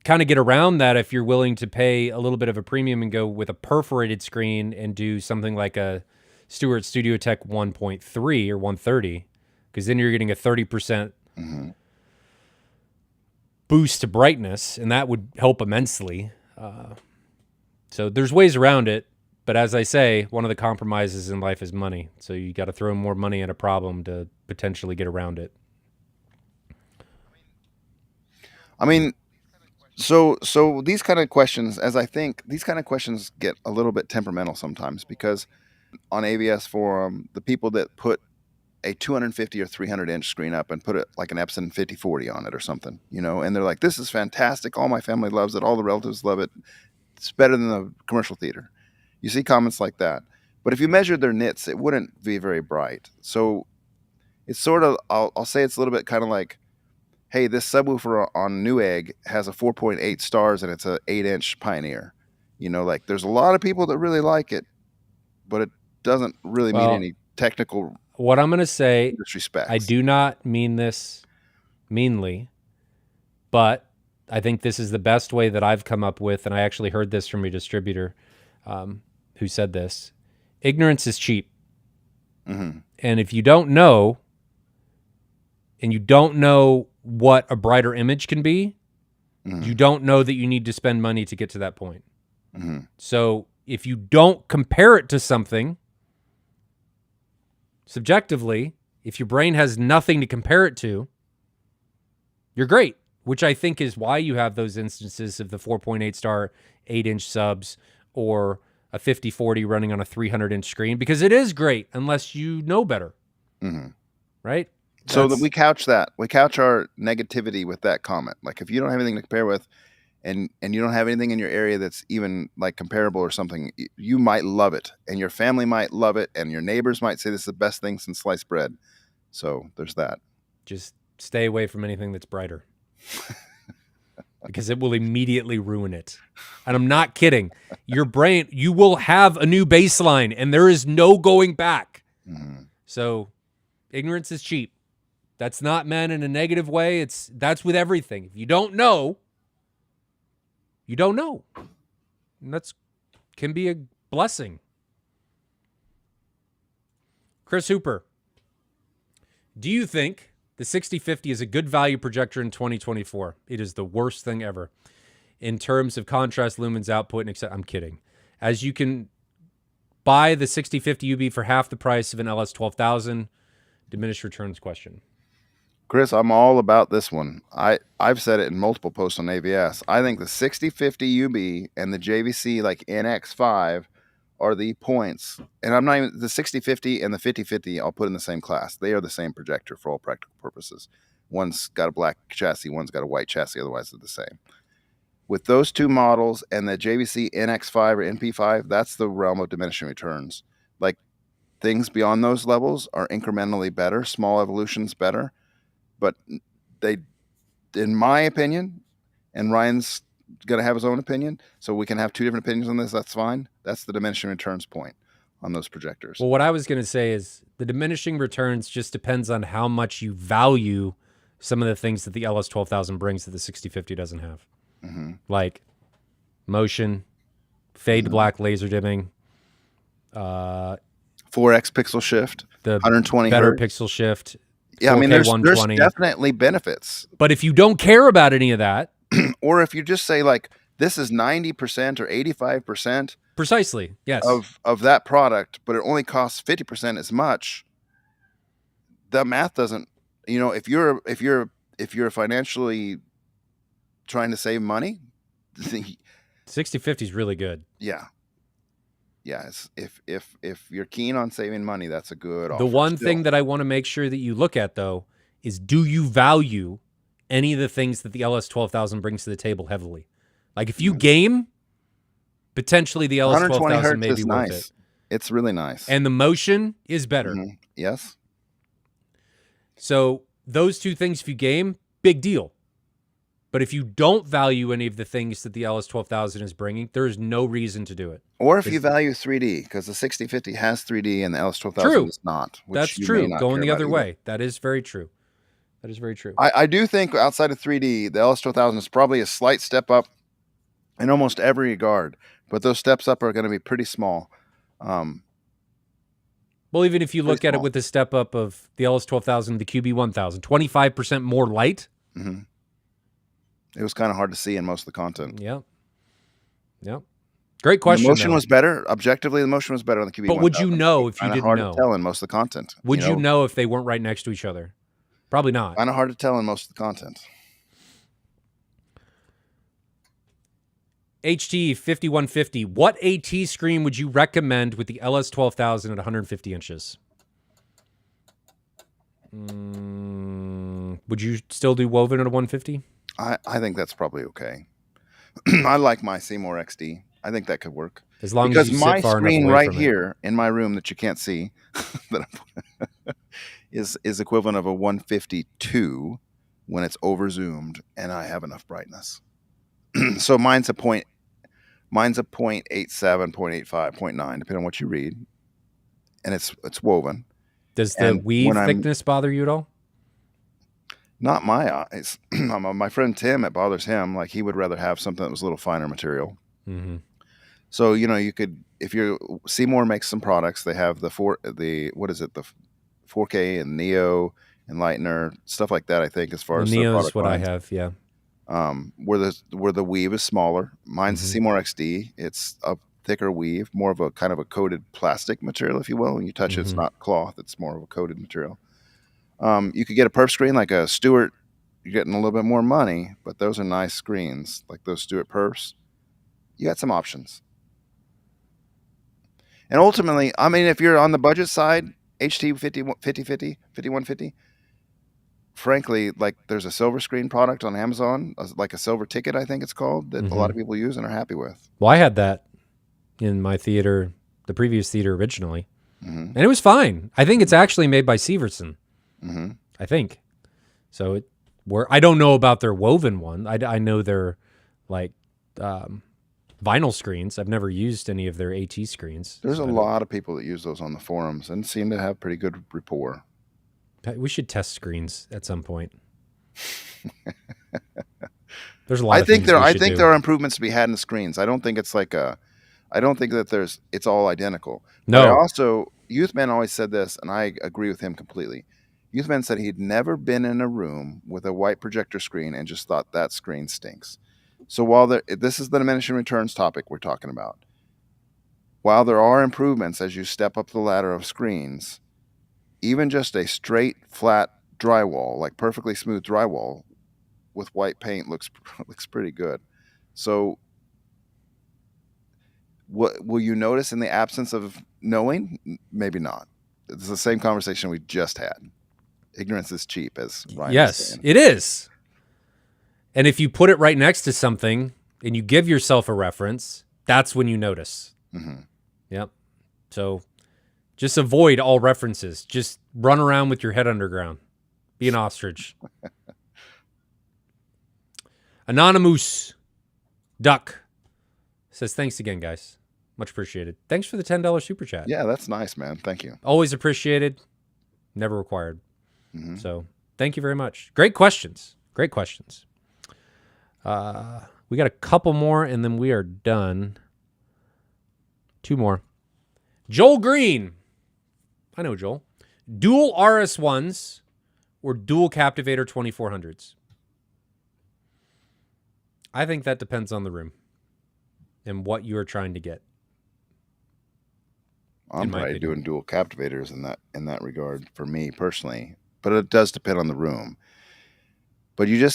kind of get around that if you're willing to pay a little bit of a premium and go with a perforated screen and do something like a Stewart Studio Tech 1.3 or 130, because then you're getting a 30% boost to brightness, and that would help immensely. So there's ways around it. But as I say, one of the compromises in life is money. So you got to throw more money at a problem to potentially get around it. I mean, so these kind of questions, as I think, these kind of questions get a little bit temperamental sometimes, because on AVS forum, the people that put a 250 or 300 inch screen up and put it like an Epson 5040 on it or something, you know, and they're like, this is fantastic. All my family loves it. All the relatives love it. It's better than the commercial theater. You see comments like that. But if you measured their nits, it wouldn't be very bright. So it's sort of, I'll say it's a little bit kind of like, hey, this subwoofer on Newegg has a 4.8 stars and it's a 8-inch Pioneer. You know, like there's a lot of people that really like it, but it doesn't really meet any technical what I'm going to say, disrespect. I do not mean this meanly, but I think this is the best way that I've come up with, and I actually heard this from a distributor who said this. Ignorance is cheap. And if you don't know, and you don't know what a brighter image can be, you don't know that you need to spend money to get to that point. So if you don't compare it to something, subjectively, if your brain has nothing to compare it to, you're great, which I think is why you have those instances of the 4.8 star 8-inch subs or a 5040 running on a 300-inch screen, because it is great unless you know better, right? So that we couch our negativity with that comment. Like if you don't have anything to compare with, and you don't have anything in your area that's even like comparable or something, you might love it, and your family might love it, and your neighbors might say this is the best thing since sliced bread. So there's that. Just stay away from anything that's brighter because it will immediately ruin it. And I'm not kidding. Your brain, you will have a new baseline and there is no going back. So ignorance is cheap. That's not meant in a negative way. That's with everything. If you don't know, you don't know. And that's can be a blessing. Chris Hooper, do you think the 6050 is a good value projector in 2024? It is the worst thing ever in terms of contrast, lumens, output, and I'm kidding. As you can buy the 6050 UB for half the price of an LS 12000, diminished returns question. Chris, I'm all about this one. I've said it in multiple posts on AVS. I think the 6050 UB and the JVC like NX5 are the points. And I'm not even the 6050 and the 5050 I'll put in the same class. They are the same projector for all practical purposes. One's got a black chassis, one's got a white chassis, otherwise they're the same. With those two models and the JVC NX5 or NP5, that's the realm of diminishing returns. Like things beyond those levels are incrementally better, small evolutions better. But they, in my opinion, and Ryan's going to have his own opinion, so we can have two different opinions on this, that's fine. That's the diminishing returns point on those projectors. Well, what I was going to say is the diminishing returns just depends on how much you value some of the things that the LS 12000 brings that the 6050 doesn't have. Like motion, fade to black laser dimming, 4x pixel shift, the 120 better hertz. pixel shift. Yeah, I mean, there's 120. definitely benefits. But if you don't care about any of that, or if you just say like this is 90% or 85% precisely, yes, of that product, but it only costs 50% as much, the math doesn't. You know, if you're financially trying to save money, 6050 is really good. Yeah. Yes, if you're keen on saving money, that's a good offer. The one thing that I want to make sure that you look at, though, is do you value any of the things that the LS 12000 brings to the table heavily? Like if you game, potentially the LS 12000 may be worth it. It's really nice. And the motion is better. Yes. So those two things, if you game, big deal. But if you don't value any of the things that the LS12000 is bringing, there is no reason to do it. Or if you value 3D, because the 6050 has 3D and the LS12000 True. does not. Which That's you true. May not Going care the about other either. way. That is very true. That is very true. I do think outside of 3D, the LS12000 is probably a slight step up in almost every regard, but those steps up are going to be pretty small. Well, even if you look at it with the step up of the LS12000, the QB1000, 25% more light. Mm-hmm. It was kind of hard to see in most of the content. Yeah. Yep. Great question. The motion was better. Objectively, the motion was better on the QB1000. But would you know if you didn't hard know? To tell in most of the content. Would you know if they weren't right next to each other? Probably not. Kind of hard to tell in most of the content. HT 5150. What AT screen would you recommend with the LS12000 at 150 inches? Would you still do woven at a 150? I think that's probably okay. I like my Seymour XD. I think that could work. As long as you sit far enough away from it. Because my screen right here in my room that you can't see is equivalent of a 152 when it's over zoomed and I have enough brightness. So mine's a 0.87, 0.85, 0.9, depending on what you read. And it's woven. Does the weave thickness bother you at all? Not my eyes. My friend Tim, it bothers him. Like he would rather have something that was a little finer material. Mm-hmm. So, you could, if you're, Seymour makes some products. They have the 4K and Neo Enlightener, stuff like that, I think, as far as Neo is what lines. I have, yeah. Where the weave is smaller. Mine's the Seymour XD. It's a thicker weave, more of a kind of a coated plastic material, if you will. When you touch it, it's not cloth. It's more of a coated material. You could get a perf screen like a Stewart. You're getting a little bit more money, but those are nice screens, like those Stewart perfs. You got some options. And ultimately, I mean, if you're on the budget side, HT 5150, frankly, like there's a silver screen product on Amazon, like a silver ticket, I think it's called, that a lot of people use and are happy with. Well, I had that in my theater, the previous theater originally, and it was fine. I think it's actually made by Sievertson. I think so. I don't know about their woven one. I know they're like vinyl screens. I've never used any of their AT screens. There's a lot of people that use those on the forums and seem to have pretty good rapport. We should test screens at some point. There's a lot. I think there are improvements to be had in the screens. I don't think it's like I don't think that it's all identical. No. But also, Youthman always said this, and I agree with him completely. Youthman said he'd never been in a room with a white projector screen and just thought that screen stinks. So while this is the diminishing returns topic we're talking about, while there are improvements as you step up the ladder of screens, even just a straight, flat drywall, like perfectly smooth drywall with white paint looks pretty good. So what will you notice in the absence of knowing? Maybe not. It's the same conversation we just had. Ignorance is cheap, as Ryan was saying. It is. And if you put it right next to something and you give yourself a reference, that's when you notice. Yep. So just avoid all references. Just run around with your head underground. Be an ostrich. Anonymous Duck says, thanks again, guys. Much appreciated. Thanks for the $10 super chat. Yeah, that's nice, man. Thank you. Always appreciated. Never required. So thank you very much. Great questions. Great questions. We got a couple more and then we are done. Two more. Joel Green. I know Joel. Dual RS1s or dual Captivator 2400s? I think that depends on the room and what you are trying to get. I'm probably doing dual Captivators in that regard for me personally, but it does depend on the room. But you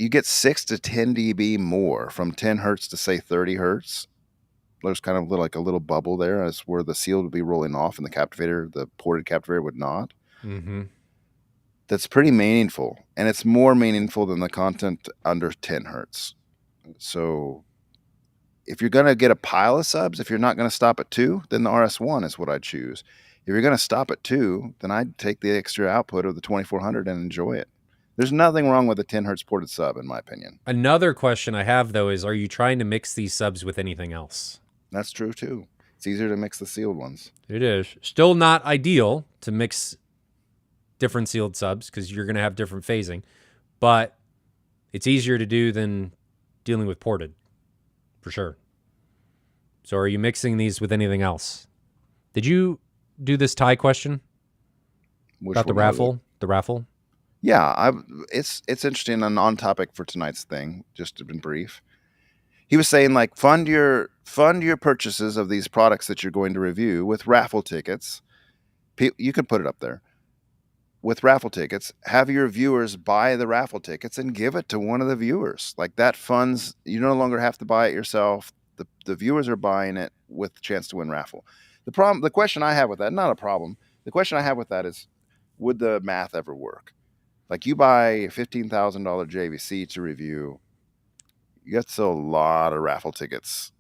get 6 to 10 dB more from 10 hertz to say 30 hertz. There's kind of like a little bubble there. That's where the seal would be rolling off, and the ported Captivator would not. That's pretty meaningful, and it's more meaningful than the content under 10 hertz. So if you're going to get a pile of subs, if you're not going to stop at 2, then the RS1 is what I'd choose. If you're going to stop at 2, then I'd take the extra output of the 2400 and enjoy it. There's nothing wrong with a 10 hertz ported sub, in my opinion. Another question I have, though, is are you trying to mix these subs with anything else? That's true, too. It's easier to mix the sealed ones. It is. Still not ideal to mix different sealed subs because you're going to have different phasing, but it's easier to do than dealing with ported, for sure. So are you mixing these with anything else? Did you do this tie question about the raffle? The raffle? Yeah, it's interesting and on topic for tonight's thing, just in brief. He was saying, like, fund your purchases of these products that you're going to review with raffle tickets. You can put it up there. With raffle tickets, have your viewers buy the raffle tickets and give it to one of the viewers. Like, that funds, you no longer have to buy it yourself. The viewers are buying it with the chance to win raffle. The question I have with that, not a problem. The question I have with that is, would the math ever work? Like, you buy a $15,000 JVC to review, you have to sell a lot of raffle tickets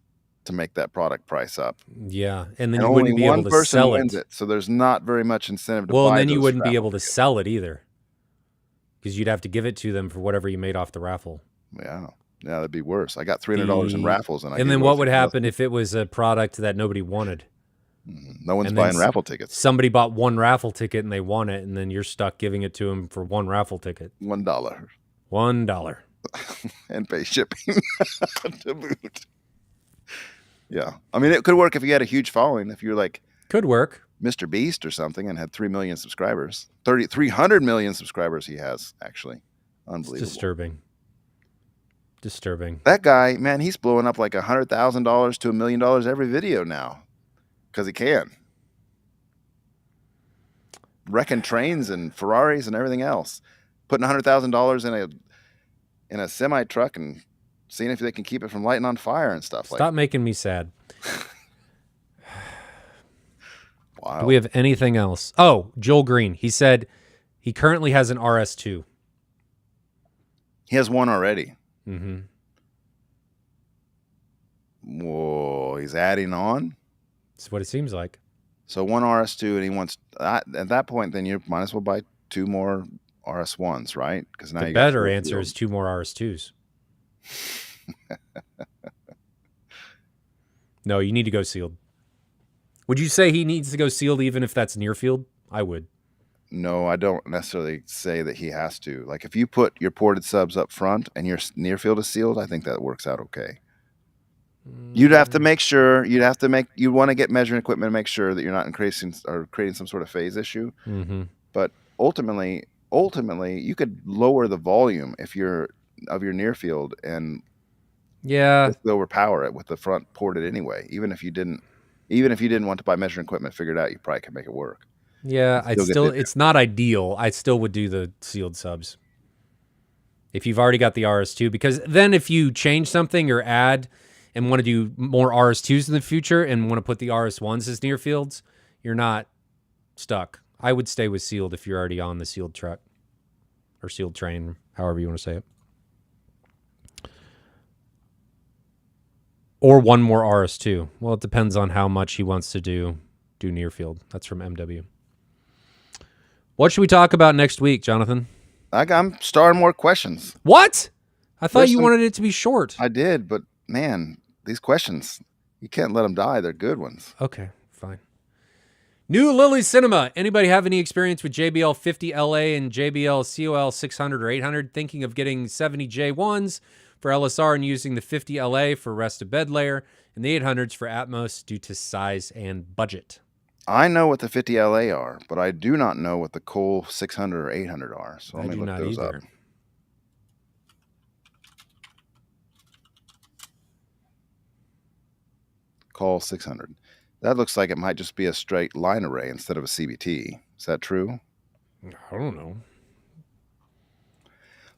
to make that product price up. Yeah, and then you wouldn't be able to sell it. So there's not very much incentive to buy. Well, and then you wouldn't be able to sell it either, because you'd have to give it to them for whatever you made off the raffle. Yeah, that'd be worse. I got $300 in raffles, and then what would happen if it was a product that nobody wanted? No one's buying raffle tickets. Somebody bought one raffle ticket and they won it, and then you're stuck giving it to them for one raffle ticket. $1. $1. And pay shipping to boot. Yeah. I mean, it could work if you had a huge following. If you're like... Could work. Mr. Beast or something and had 3 million subscribers. 300 million subscribers he has, actually. Unbelievable. It's disturbing. That guy, man, he's blowing up like $100,000 to $1 million every video now. Because he can. Wrecking trains and Ferraris and everything else. Putting $100,000 in a semi truck and seeing if they can keep it from lighting on fire and stuff. Stop making me sad. Wow. Do we have anything else? Oh, Joel Green. He said he currently has an RS2. He has one already. Mm-hmm. Whoa, he's adding on? That's what it seems like. So one RS2, and he wants... at that point, then you might as well buy 2 more RS1s, right? Because now the better answer is 2 more RS2s. No, you need to go sealed. Would you say he needs to go sealed even if that's near field? I would. No, I don't necessarily say that he has to. Like, if you put your ported subs up front and your near field is sealed, I think that works out okay. You'd have to make sure. You want to get measuring equipment to make sure that you're not increasing or creating some sort of phase issue. Mm-hmm. But ultimately, you could lower the volume of your near field and overpower it with the front ported anyway. Even if you didn't want to buy measuring equipment figured out, you probably could make it work. Yeah, it's not ideal. I still would do the sealed subs if you've already got the RS2, because then if you change something or add and want to do more RS2s in the future and want to put the RS1s as near fields, you're not stuck. I would stay with sealed if you're already on the sealed truck or sealed train, however you want to say it. Or one more RS2. Well, it depends on how much he wants to do near field. That's from MW. What should we talk about next week, Jonathan? I'm starting more questions. What? I thought you wanted it to be short. I did, but man, these questions, you can't let them die. They're good ones. Okay, fine. New Lily Cinema. Anybody have any experience with JBL 50 LA and JBL COL 600 or 800? Thinking of getting 70 J1s for LSR and using the 50 LA for rest of bed layer and the 800s for Atmos due to size and budget. I know what the 50 LA are, but I do not know what the Cole 600 or 800 are. So let me look those up. Cole 600. That looks like it might just be a straight line array instead of a CBT. Is that true? I don't know.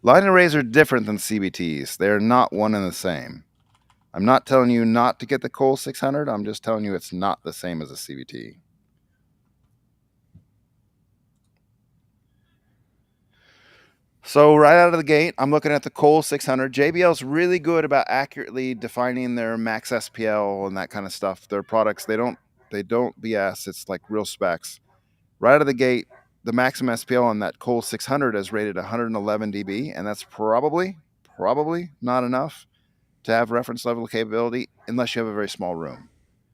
Line arrays are different than CBTs. They are not one and the same. I'm not telling you not to get the Cole 600. I'm just telling you it's not the same as a CBT. So right out of the gate, I'm looking at the Cole 600. JBL's really good about accurately defining their max SPL and that kind of stuff. Their products, they don't BS. It's like real specs. Right out of the gate, the maximum SPL on that Cole 600 is rated 111 dB, and that's probably not enough to have reference level capability unless you have a very small room.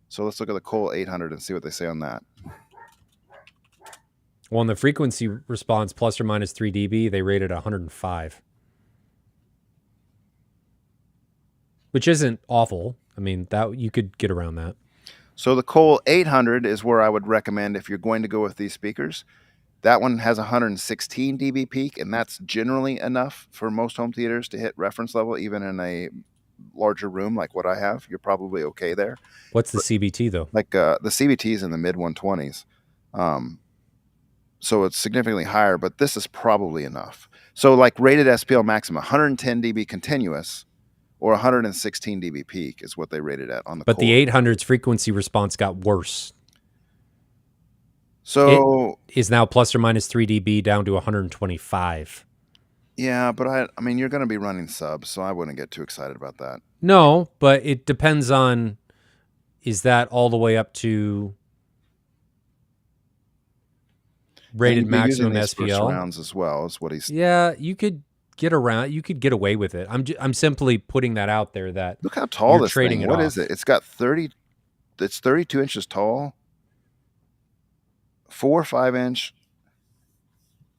So let's look at the Cole 800 and see what they say on that. Well, on the frequency response plus or minus 3 dB, they rated 105, which isn't awful. I mean, that you could get around that. So the Cole 800 is where I would recommend if you're going to go with these speakers. That one has 116 dB peak, and that's generally enough for most home theaters to hit reference level, even in a larger room like what I have. You're probably okay there. What's the CBT though? Like the CBT is in the mid 120s. So it's significantly higher, but this is probably enough. So like rated SPL maximum, 110 dB continuous or 116 dB peak is what they rated at on the But Cole. the 800's frequency response got worse. So it is now plus or minus 3 dB down to 125. Yeah, but I mean, you're going to be running subs, so I wouldn't get too excited about that. No, but it depends on, is that all the way up to rated maximum SPL rounds as well is what he's. Yeah, you could get around. You could get away with it. I'm simply putting that out there. That look how tall this trading thing. What is it? It's got 30. It's 32 inches tall. 4 5-inch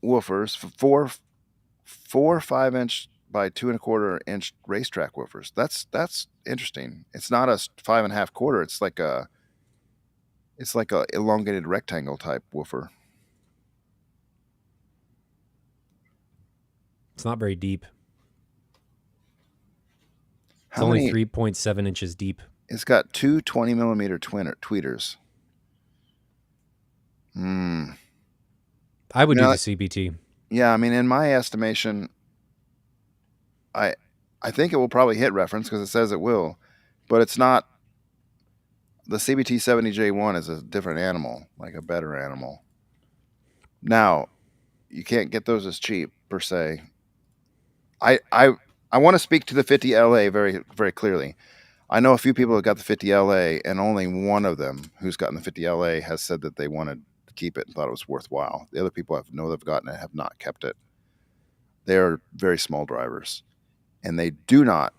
woofers. 4 5-inch by 2 1/4-inch racetrack woofers. That's interesting. It's not a 5 1/4. It's like a elongated rectangle type woofer. It's not very deep. It's only 3.7 inches deep. It's got 2 20mm tweeters. I would do the CBT. Yeah, I mean, in my estimation, I think it will probably hit reference because it says it will, but it's not. The CBT 70J1 is a different animal, like a better animal. Now, you can't get those as cheap per se. I want to speak to the 50LA very, very clearly. I know a few people that got the 50LA, and only one of them who's gotten the 50LA has said that they wanted to keep it and thought it was worthwhile. The other people I know that have gotten it have not kept it. They are very small drivers, and they do not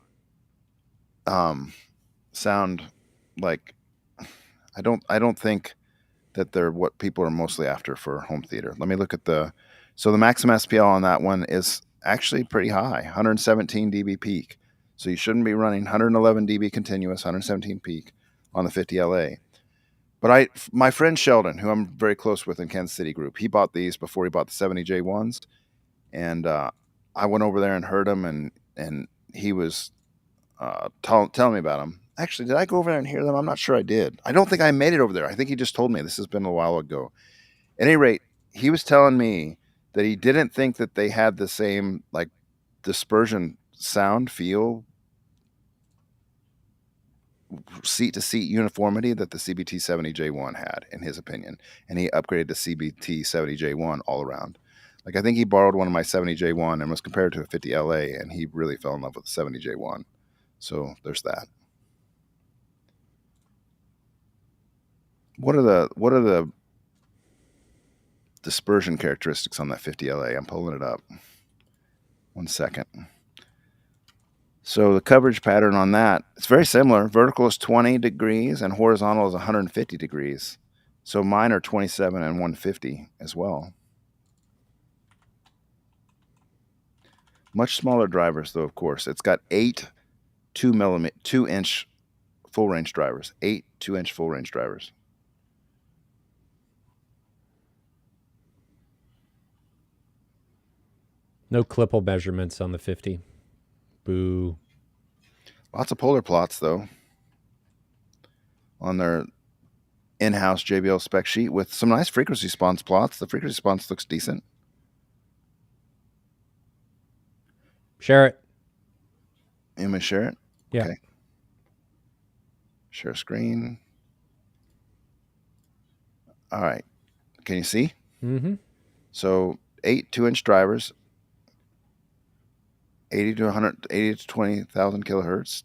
sound like. I don't think that they're what people are mostly after for home theater. Let me look at the maximum SPL on that one is actually pretty high, 117 dB peak. So you shouldn't be running 111 dB continuous, 117 peak on the 50LA. But my friend Sheldon, who I'm very close with in Kansas City group, he bought these before he bought the 70J1s, and I went over there and heard him, and he was telling me about them. Actually, did I go over there and hear them? I'm not sure I did. I don't think I made it over there. I think he just told me. This has been a while ago. At any rate, he was telling me that he didn't think that they had the same like dispersion sound feel, seat to seat uniformity that the CBT 70J1 had, in his opinion, and he upgraded to CBT 70J1 all around. Like, I think he borrowed one of my 70J1 and was compared to a 50LA, and he really fell in love with the 70J1. So there's that. What are the dispersion characteristics on that 50LA? I'm pulling it up. 1 second. So the coverage pattern on that, it's very similar. Vertical is 20 degrees and horizontal is 150 degrees. So mine are 27 and 150 as well. Much smaller drivers, though, of course. It's got 8 2-inch full range drivers. 8 2-inch full range drivers. No clipple measurements on the 50. Boo. Lots of polar plots, though, on their in-house JBL spec sheet with some nice frequency response plots. The frequency response looks decent. Share it. You want me to share it? Yeah. Okay. Share screen. All right. Can you see? Mm-hmm. So 8 2-inch drivers, 80 to 20,000 kilohertz.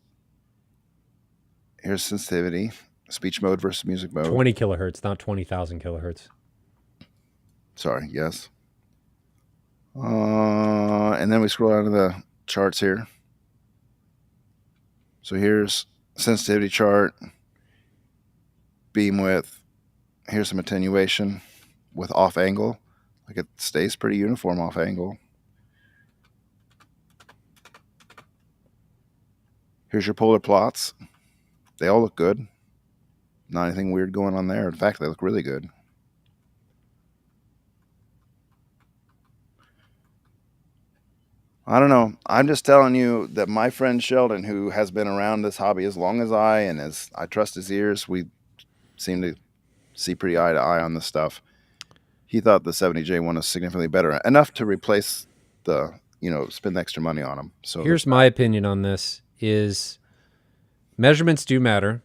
Here's sensitivity, speech mode versus music mode. 20 kilohertz, not 20,000 kilohertz. Sorry, yes. And then we scroll down to the charts here. So here's sensitivity chart, beam width. Here's some attenuation with off angle. Like it stays pretty uniform off angle. Here's your polar plots. They all look good. Not anything weird going on there. In fact, they look really good. I don't know. I'm just telling you that my friend Sheldon, who has been around this hobby as long as I, and as I trust his ears, we seem to see pretty eye to eye on this stuff. He thought the 70J1 was significantly better, enough to replace the, spend extra money on them. So here's my opinion on this: is measurements do matter,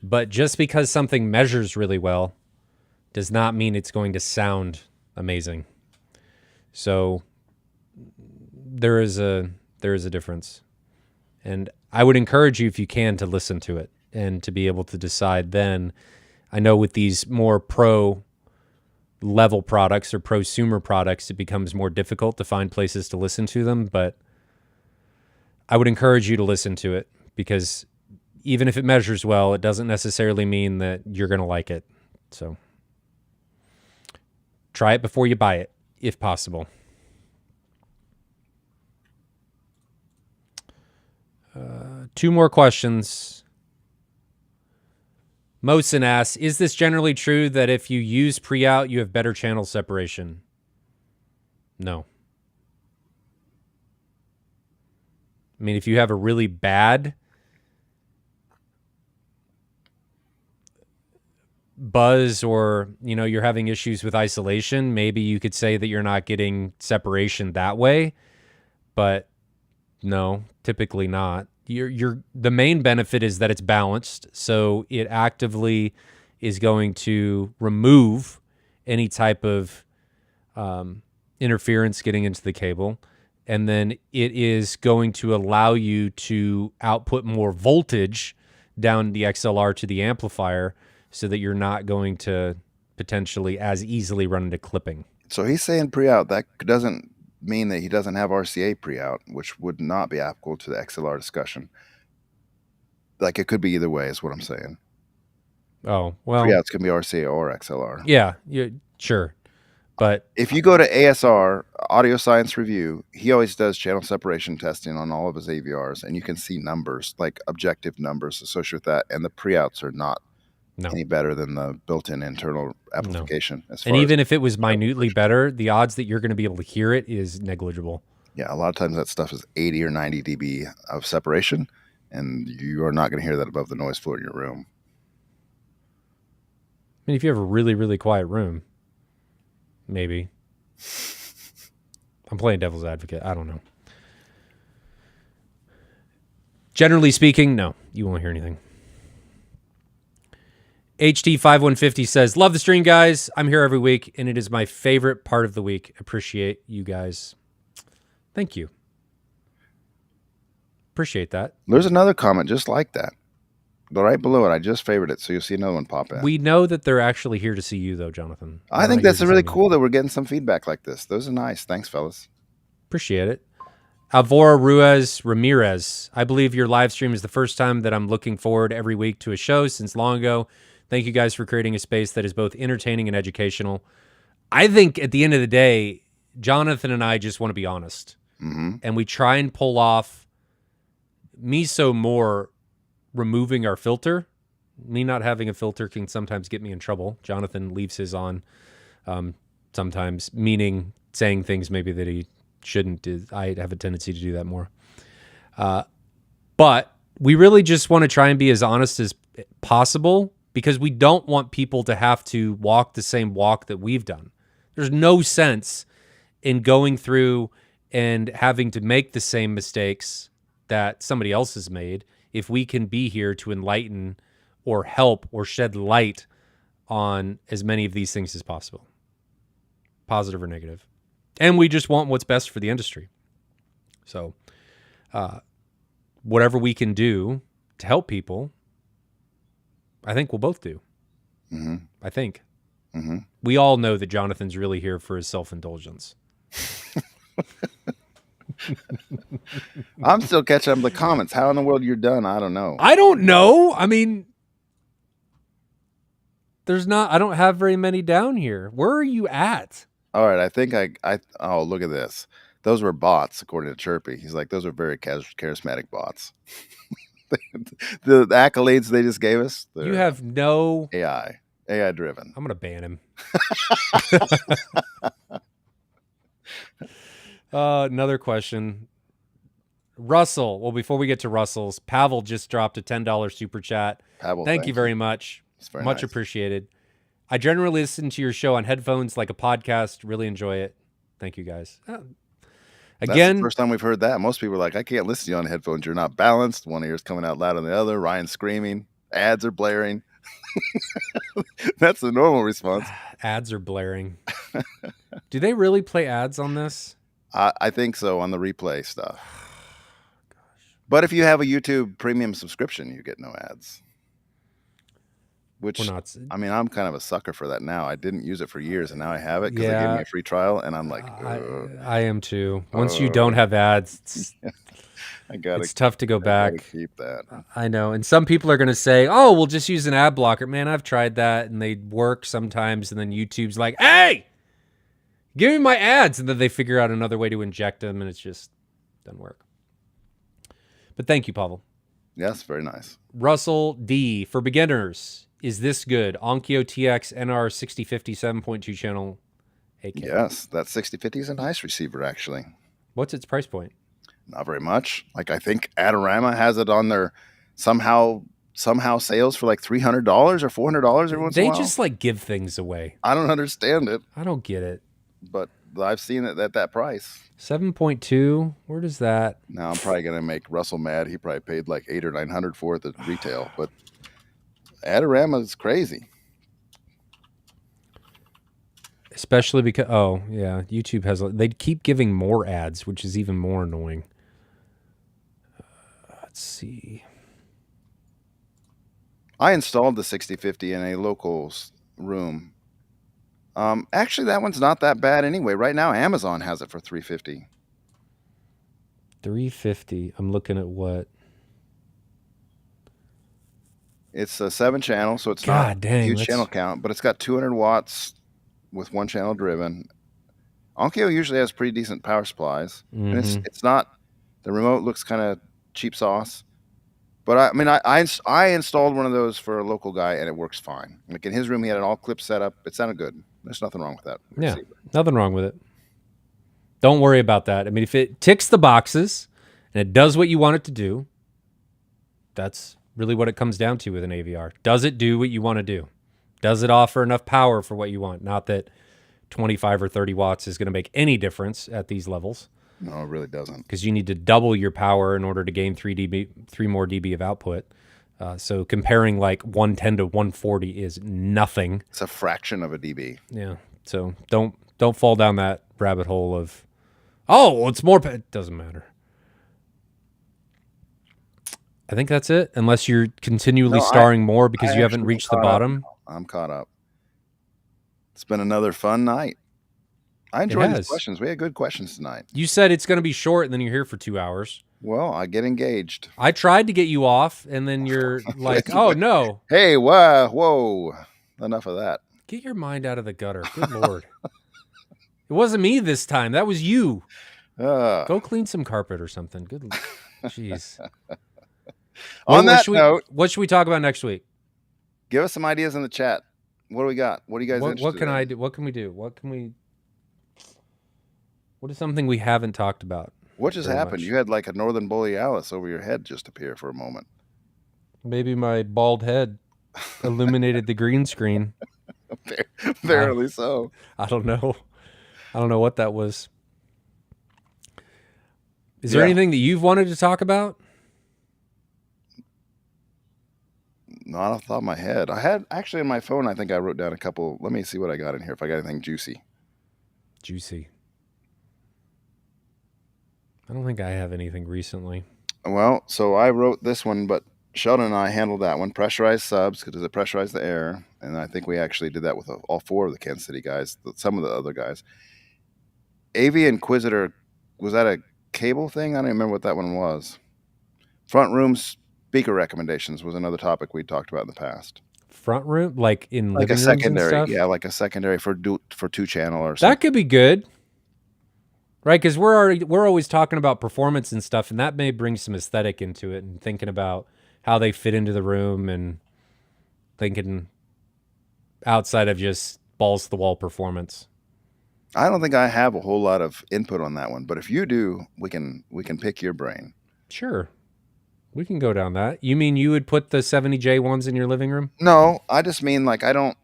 but just because something measures really well does not mean it's going to sound amazing. So there is a difference, and I would encourage you, if you can, to listen to it and to be able to decide then. I know with these more pro level products or prosumer products, it becomes more difficult to find places to listen to them, but I would encourage you to listen to it, because even if it measures well, it doesn't necessarily mean that you're going to like it. So try it before you buy it, if possible. Two more questions. Mosin asks, is this generally true that if you use pre-out, you have better channel separation? No. I mean, if you have a really bad buzz, or, you're having issues with isolation, maybe you could say that you're not getting separation that way. But no, typically not. The main benefit is that it's balanced, so it actively is going to remove any type of interference getting into the cable, and then it is going to allow you to output more voltage down the XLR to the amplifier, so that you're not going to potentially as easily run into clipping. So he's saying pre-out. That doesn't mean that he doesn't have RCA pre-out, which would not be applicable to the XLR discussion. Like, it could be either way, is what I'm saying. Oh, well. Pre-outs can be RCA or XLR. Yeah, sure. But if you go to ASR, Audio Science Review, he always does channel separation testing on all of his AVRs, and you can see numbers, like objective numbers associated with that, and the pre-outs are not any better than the built-in internal amplification. No. And even if it was minutely better, the odds that you're going to be able to hear it is negligible. Yeah, a lot of times that stuff is 80 or 90 dB of separation, and you are not going to hear that above the noise floor in your room. I mean, if you have a really, really quiet room, maybe. I'm playing devil's advocate. I don't know. Generally speaking, no, you won't hear anything. HT5150 says, love the stream, guys. I'm here every week, and it is my favorite part of the week. Appreciate you guys. Thank you. Appreciate that. There's another comment just like that. Right below it, I just favored it, so you'll see another one pop in. We know that they're actually here to see you, though, Jonathan. I think that's really cool that we're getting some feedback like this. Those are nice. Thanks, fellas. Appreciate it. Alvora Ruiz Ramirez, I believe your live stream is the first time that I'm looking forward every week to a show since long ago. Thank you guys for creating a space that is both entertaining and educational. I think at the end of the day, Jonathan and I just want to be honest. Mm-hmm. And we try and pull off Miso more removing our filter. Me not having a filter can sometimes get me in trouble. Jonathan leaves his on sometimes, meaning saying things maybe that he shouldn't. I have a tendency to do that more. But we really just want to try and be as honest as possible, because we don't want people to have to walk the same walk that we've done. There's no sense in going through and having to make the same mistakes that somebody else has made if we can be here to enlighten or help or shed light on as many of these things as possible, positive or negative. And we just want what's best for the industry. So whatever we can do to help people, I think we'll both do. Mm-hmm. I think. Mm-hmm. We all know that Jonathan's really here for his self-indulgence. I'm still catching up with the comments. How in the world you're done? I don't know. I don't know. I mean, I don't have very many down here. Where are you at? All right, I think oh, look at this. Those were bots, according to Chirpy. He's like, those are very charismatic bots. The accolades they just gave us, You have no AI driven. I'm going to ban him. Another question. Russell. Well, before we get to Russell's, Pavel just dropped a $10 super chat. Pavel, Thank you very much. It's very much nice. appreciated. I generally listen to your show on headphones like a podcast. Really enjoy it. Thank you, guys. That's Again, the first time we've heard that. Most people are like, I can't listen to you on headphones. You're not balanced. One ear's coming out loud on the other. Ryan's screaming. Ads are blaring. That's the normal response. Ads are blaring. Do they really play ads on this? I think so, on the replay stuff. But if you have a YouTube premium subscription, you get no ads. Which, I mean, I'm kind of a sucker for that now. I didn't use it for years, and now I have it because they gave me a free trial, and I'm like, I am too. Once you don't have ads, it's tough to go back. Keep that. I know. And some people are going to say, oh, we'll just use an ad blocker. Man, I've tried that, and they work sometimes, and then YouTube's like, hey, give me my ads, and then they figure out another way to inject them, and it's just doesn't work. But thank you, Pavel. Yes, very nice. Russell D. For beginners, is this good? Onkyo TX NR 6050 7.2 channel 8K. Yes, that 6050 is a nice receiver, actually. What's its price point? Not very much. Like, I think Adorama has it on their somehow sales for like $300 or $400 every once in a while. They just like give things away. I don't understand it. I don't get it. But I've seen it at that price. 7.2. Where does that? Now I'm probably gonna make Russell mad. He probably paid like $800 or $900 for it at retail, but Adorama is crazy. Especially because YouTube has they keep giving more ads, which is even more annoying. Let's see. I installed the 6050 in a local room. Actually, that one's not that bad anyway. Right now, Amazon has it for $350. $350. I'm looking at what? It's a 7-channel, so it's not a huge channel count, but it's got 200 watts with 1 channel driven. Onkyo usually has pretty decent power supplies. Mm-hmm. And it's not, the remote looks kind of cheap sauce. But I mean, I installed one of those for a local guy, and it works fine. Like in his room, he had an all-clip setup. It sounded good. There's nothing wrong with that. Yeah, nothing wrong with it. Don't worry about that. I mean, if it ticks the boxes and it does what you want it to do, that's really what it comes down to with an AVR. Does it do what you want to do? Does it offer enough power for what you want? Not that 25 or 30 watts is going to make any difference at these levels. No, it really doesn't. Because you need to double your power in order to gain 3 more dB of output. So comparing like 110 to 140 is nothing. It's a fraction of a dB. Yeah. So don't fall down that rabbit hole of, oh, well, it's more. It doesn't matter. I think that's it. Unless you're continually starring more because you haven't reached the bottom. I'm caught up. It's been another fun night. I enjoyed these questions. We had good questions tonight. You said it's going to be short, and then you're here for 2 hours. Well, I get engaged. I tried to get you off, and then you're like, oh, no. Hey, whoa. Enough of that. Get your mind out of the gutter. Good Lord. It wasn't me this time. That was you. Go clean some carpet or something. Good. Jeez. On that note, what should we talk about next week? Give us some ideas in the chat. What do we got? What are you guys interested in? What can I do? What can we do? What is something we haven't talked about? What just happened? You had like a northern borealis over your head just appear for a moment. Maybe my bald head illuminated the green screen. Barely so. I don't know. I don't know what that was. Is there anything that you've wanted to talk about? Not off the top of my head. I had actually in my phone, I think I wrote down a couple. Let me see what I got in here. If I got anything juicy. I don't think I have anything recently. Well, so I wrote this one, but Sheldon and I handled that one. Pressurized subs, because it pressurized the air. and I think we actually did that with all 4 of the Kansas City guys, some of the other guys. AV Inquisitor, was that a cable thing? I don't even remember what that one was. Front room speaker recommendations was another topic we talked about in the past. Front room, like in Like a living rooms and secondary, stuff. yeah, like a secondary for 2-channel or something. That could be good, right? Because we're always talking about performance and stuff, and that may bring some aesthetic into it, and thinking about how they fit into the room, and thinking outside of just balls to the wall performance. I don't think I have a whole lot of input on that one, but if you do, we can pick your brain. Sure, we can go down that. You mean you would put the 70J ones in your living room? No, I just mean like I don't.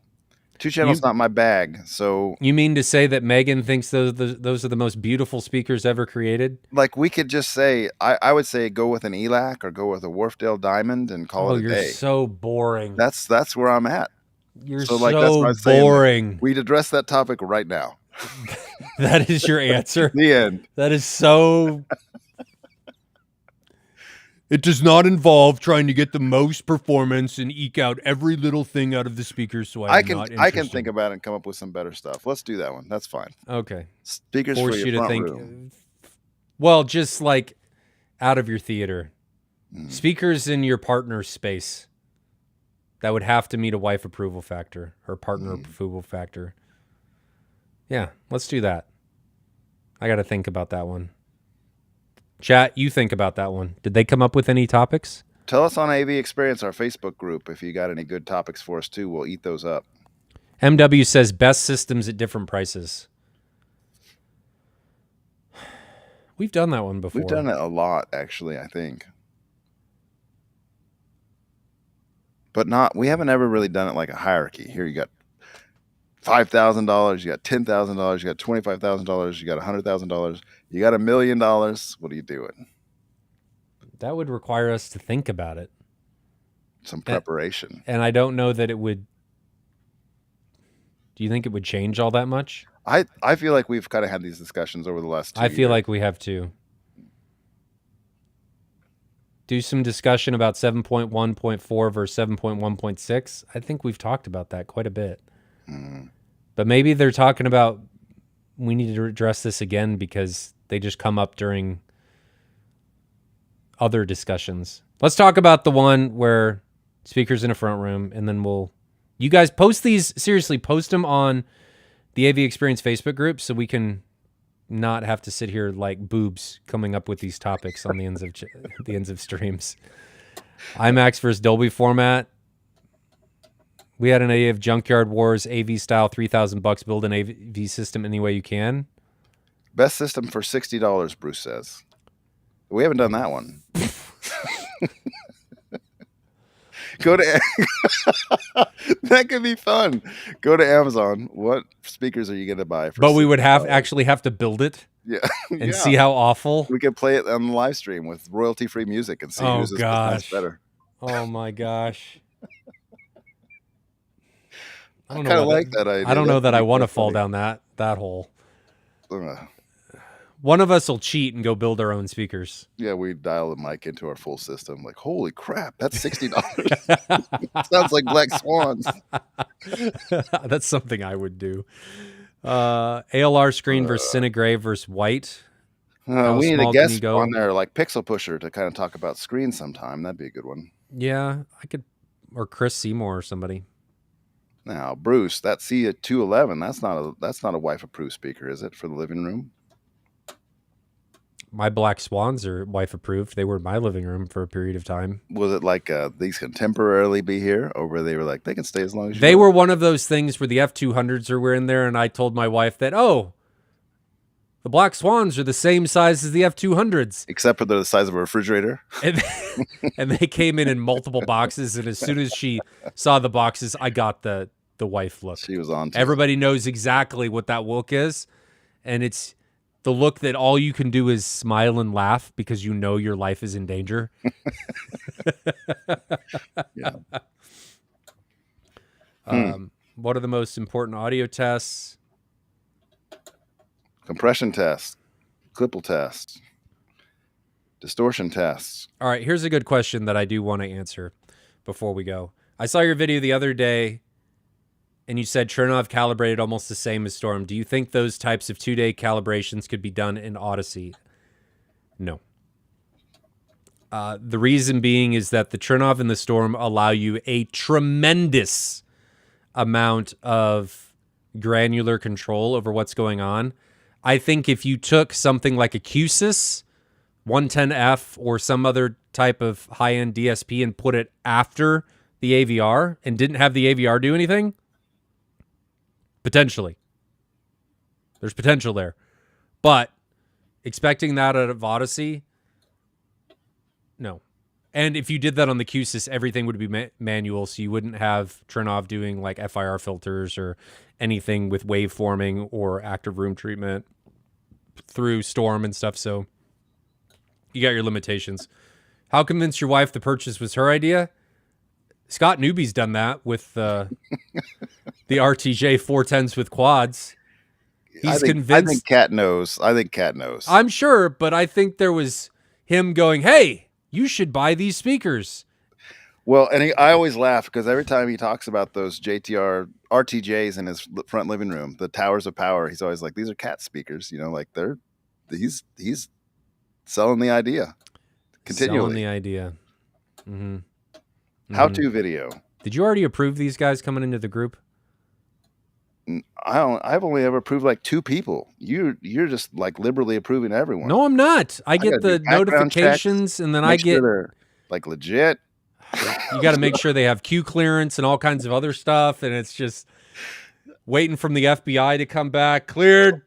2-channel's not my bag, so You mean to say that Megan thinks those are the most beautiful speakers ever created? like we could just say I would say go with an ELAC or go with a Wharfdale Diamond and call it a you're day. so boring. That's where I'm at. You're So, so like, that's what I'm saying. boring. We'd address that topic right now. That is your answer. The end. That is so. It does not involve trying to get the most performance and eke out every little thing out of the speakers. So I can think about it and come up with some better stuff. Let's do that one. That's fine. Okay. Speakers Force for your you to front think. room. Well, just like out of your theater, Mm. speakers in your partner's space. That would have to meet a wife approval factor or partner approval factor. Yeah, let's do that. I got to think about that one. Chat, you think about that one. Did they come up with any topics? Tell us on AV Experience, our Facebook group, if you got any good topics for us too. We'll eat those up. MW says best systems at different prices. We've done that one before. We've done it a lot, actually, I think. But we haven't ever really done it like a hierarchy. Here you got $5,000, you got $10,000, you got $25,000, you got $100,000, you got $1 million. What are you doing? That would require us to think about it. Some preparation. And I don't know that it would. Do you think it would change all that much? I feel like we've kind of had these discussions over the last 2 years. I feel like we have to. Do some discussion about 7.1.4 versus 7.1.6. I think we've talked about that quite a bit. But maybe they're talking about we need to address this again because they just come up during other discussions. Let's talk about the one where speakers in a front room, and then you guys post these, seriously, post them on the AV Experience Facebook group so we can not have to sit here like boobs coming up with these topics on the ends of streams. IMAX versus Dolby format. We had an idea of Junkyard Wars AV style, $3,000. Build an AV system any way you can. Best system for $60, Bruce says. We haven't done that one. Go to that could be fun. Go to Amazon. What speakers are you going to buy? But we would actually have to build it. Yeah, and see how awful. We could play it on the live stream with royalty-free music and see who's better. Oh my gosh! I kind of like that idea. I don't know that I want to fall down that hole. One of us will cheat and go build our own speakers. Yeah, we dial the mic into our full system. Like, holy crap, that's $60. Sounds like Black Swans. That's something I would do. ALR screen versus Cinegrave versus white. We need a guest on there like Pixel Pusher to kind of talk about screens sometime. That'd be a good one. Yeah, I could, or Chris Seymour or somebody. Now, Bruce, that C211, that's not a wife-approved speaker, is it, for the living room? My Black Swans are wife approved. They were in my living room for a period of time. Was it like these can temporarily be here, or where they were like they can stay as long as you They want? were one of those things where the F200s were in there, and I told my wife that, the Black Swans are the same size as the F200s. Except for they're the size of a refrigerator. And they came in multiple boxes, and as soon as she saw the boxes, I got the wife look. She was on. Everybody knows exactly what that look is, and it's the look that all you can do is smile and laugh because you know your life is in danger. Yeah. What are the most important audio tests? Compression tests, Klippel tests, distortion tests. All right, here's a good question that I do want to answer before we go. I saw your video the other day and you said Chernov calibrated almost the same as Storm. Do you think those types of 2-day calibrations could be done in Odyssey? No. The reason being is that the Chernov and the Storm allow you a tremendous amount of granular control over what's going on. I think if you took something like a Q-SYS 110F or some other type of high-end DSP and put it after the AVR and didn't have the AVR do anything, potentially. There's potential there. But expecting that out of Odyssey, no. And if you did that on the Q-SYS, everything would be manual, so you wouldn't have Chernov doing like FIR filters or anything with waveforming or active room treatment through Storm and stuff, so you got your limitations. How convinced your wife the purchase was her idea? Scott Newby's done that with the RTJ 410s with quads. He's convinced. I think Cat knows. I'm sure, but I think there was him going, hey, you should buy these speakers. Well, and I always laugh because every time he talks about those JTR RTJs in his front living room, the towers of power, he's always like, these are Cat speakers. You know, like he's selling the idea continually. Selling the idea. Mm-hmm. How-to video. Did you already approve these guys coming into the group? I've only ever approved like 2 people. You're just like liberally approving everyone. No, I'm not. I get the notifications, and then I get they're like legit. You got to make sure they have Q clearance and all kinds of other stuff, and it's just waiting from the FBI to come back. Cleared.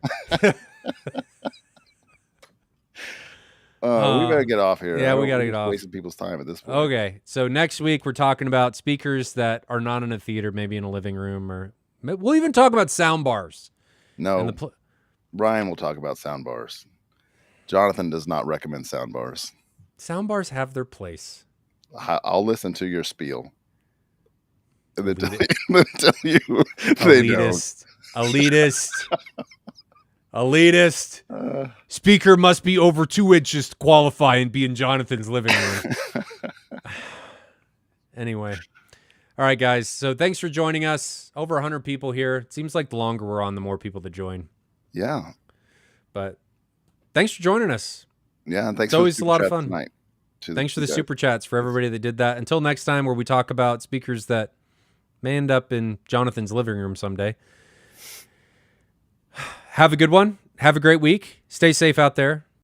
We better get off here. Yeah, we got to get off. Wasting people's time at this point. Okay, so next week we're talking about speakers that are not in a theater, maybe in a living room, or we'll even talk about sound bars. No, Brian will talk about sound bars. Jonathan does not recommend sound bars. Sound bars have their place. I'll listen to your spiel. And then tell you they don't. Elitist. Speaker must be over 2 inches to qualify and be in Jonathan's living room. Anyway. All right, guys. So thanks for joining us. Over 100 people here. It seems like the longer we're on, the more people that join. Yeah. But thanks for joining us. Yeah, and thanks. It's always a lot of fun. Tonight. Thanks for the super chats for everybody that did that. Until next time, where we talk about speakers that may end up in Jonathan's living room someday. Have a good one. Have a great week. Stay safe out there.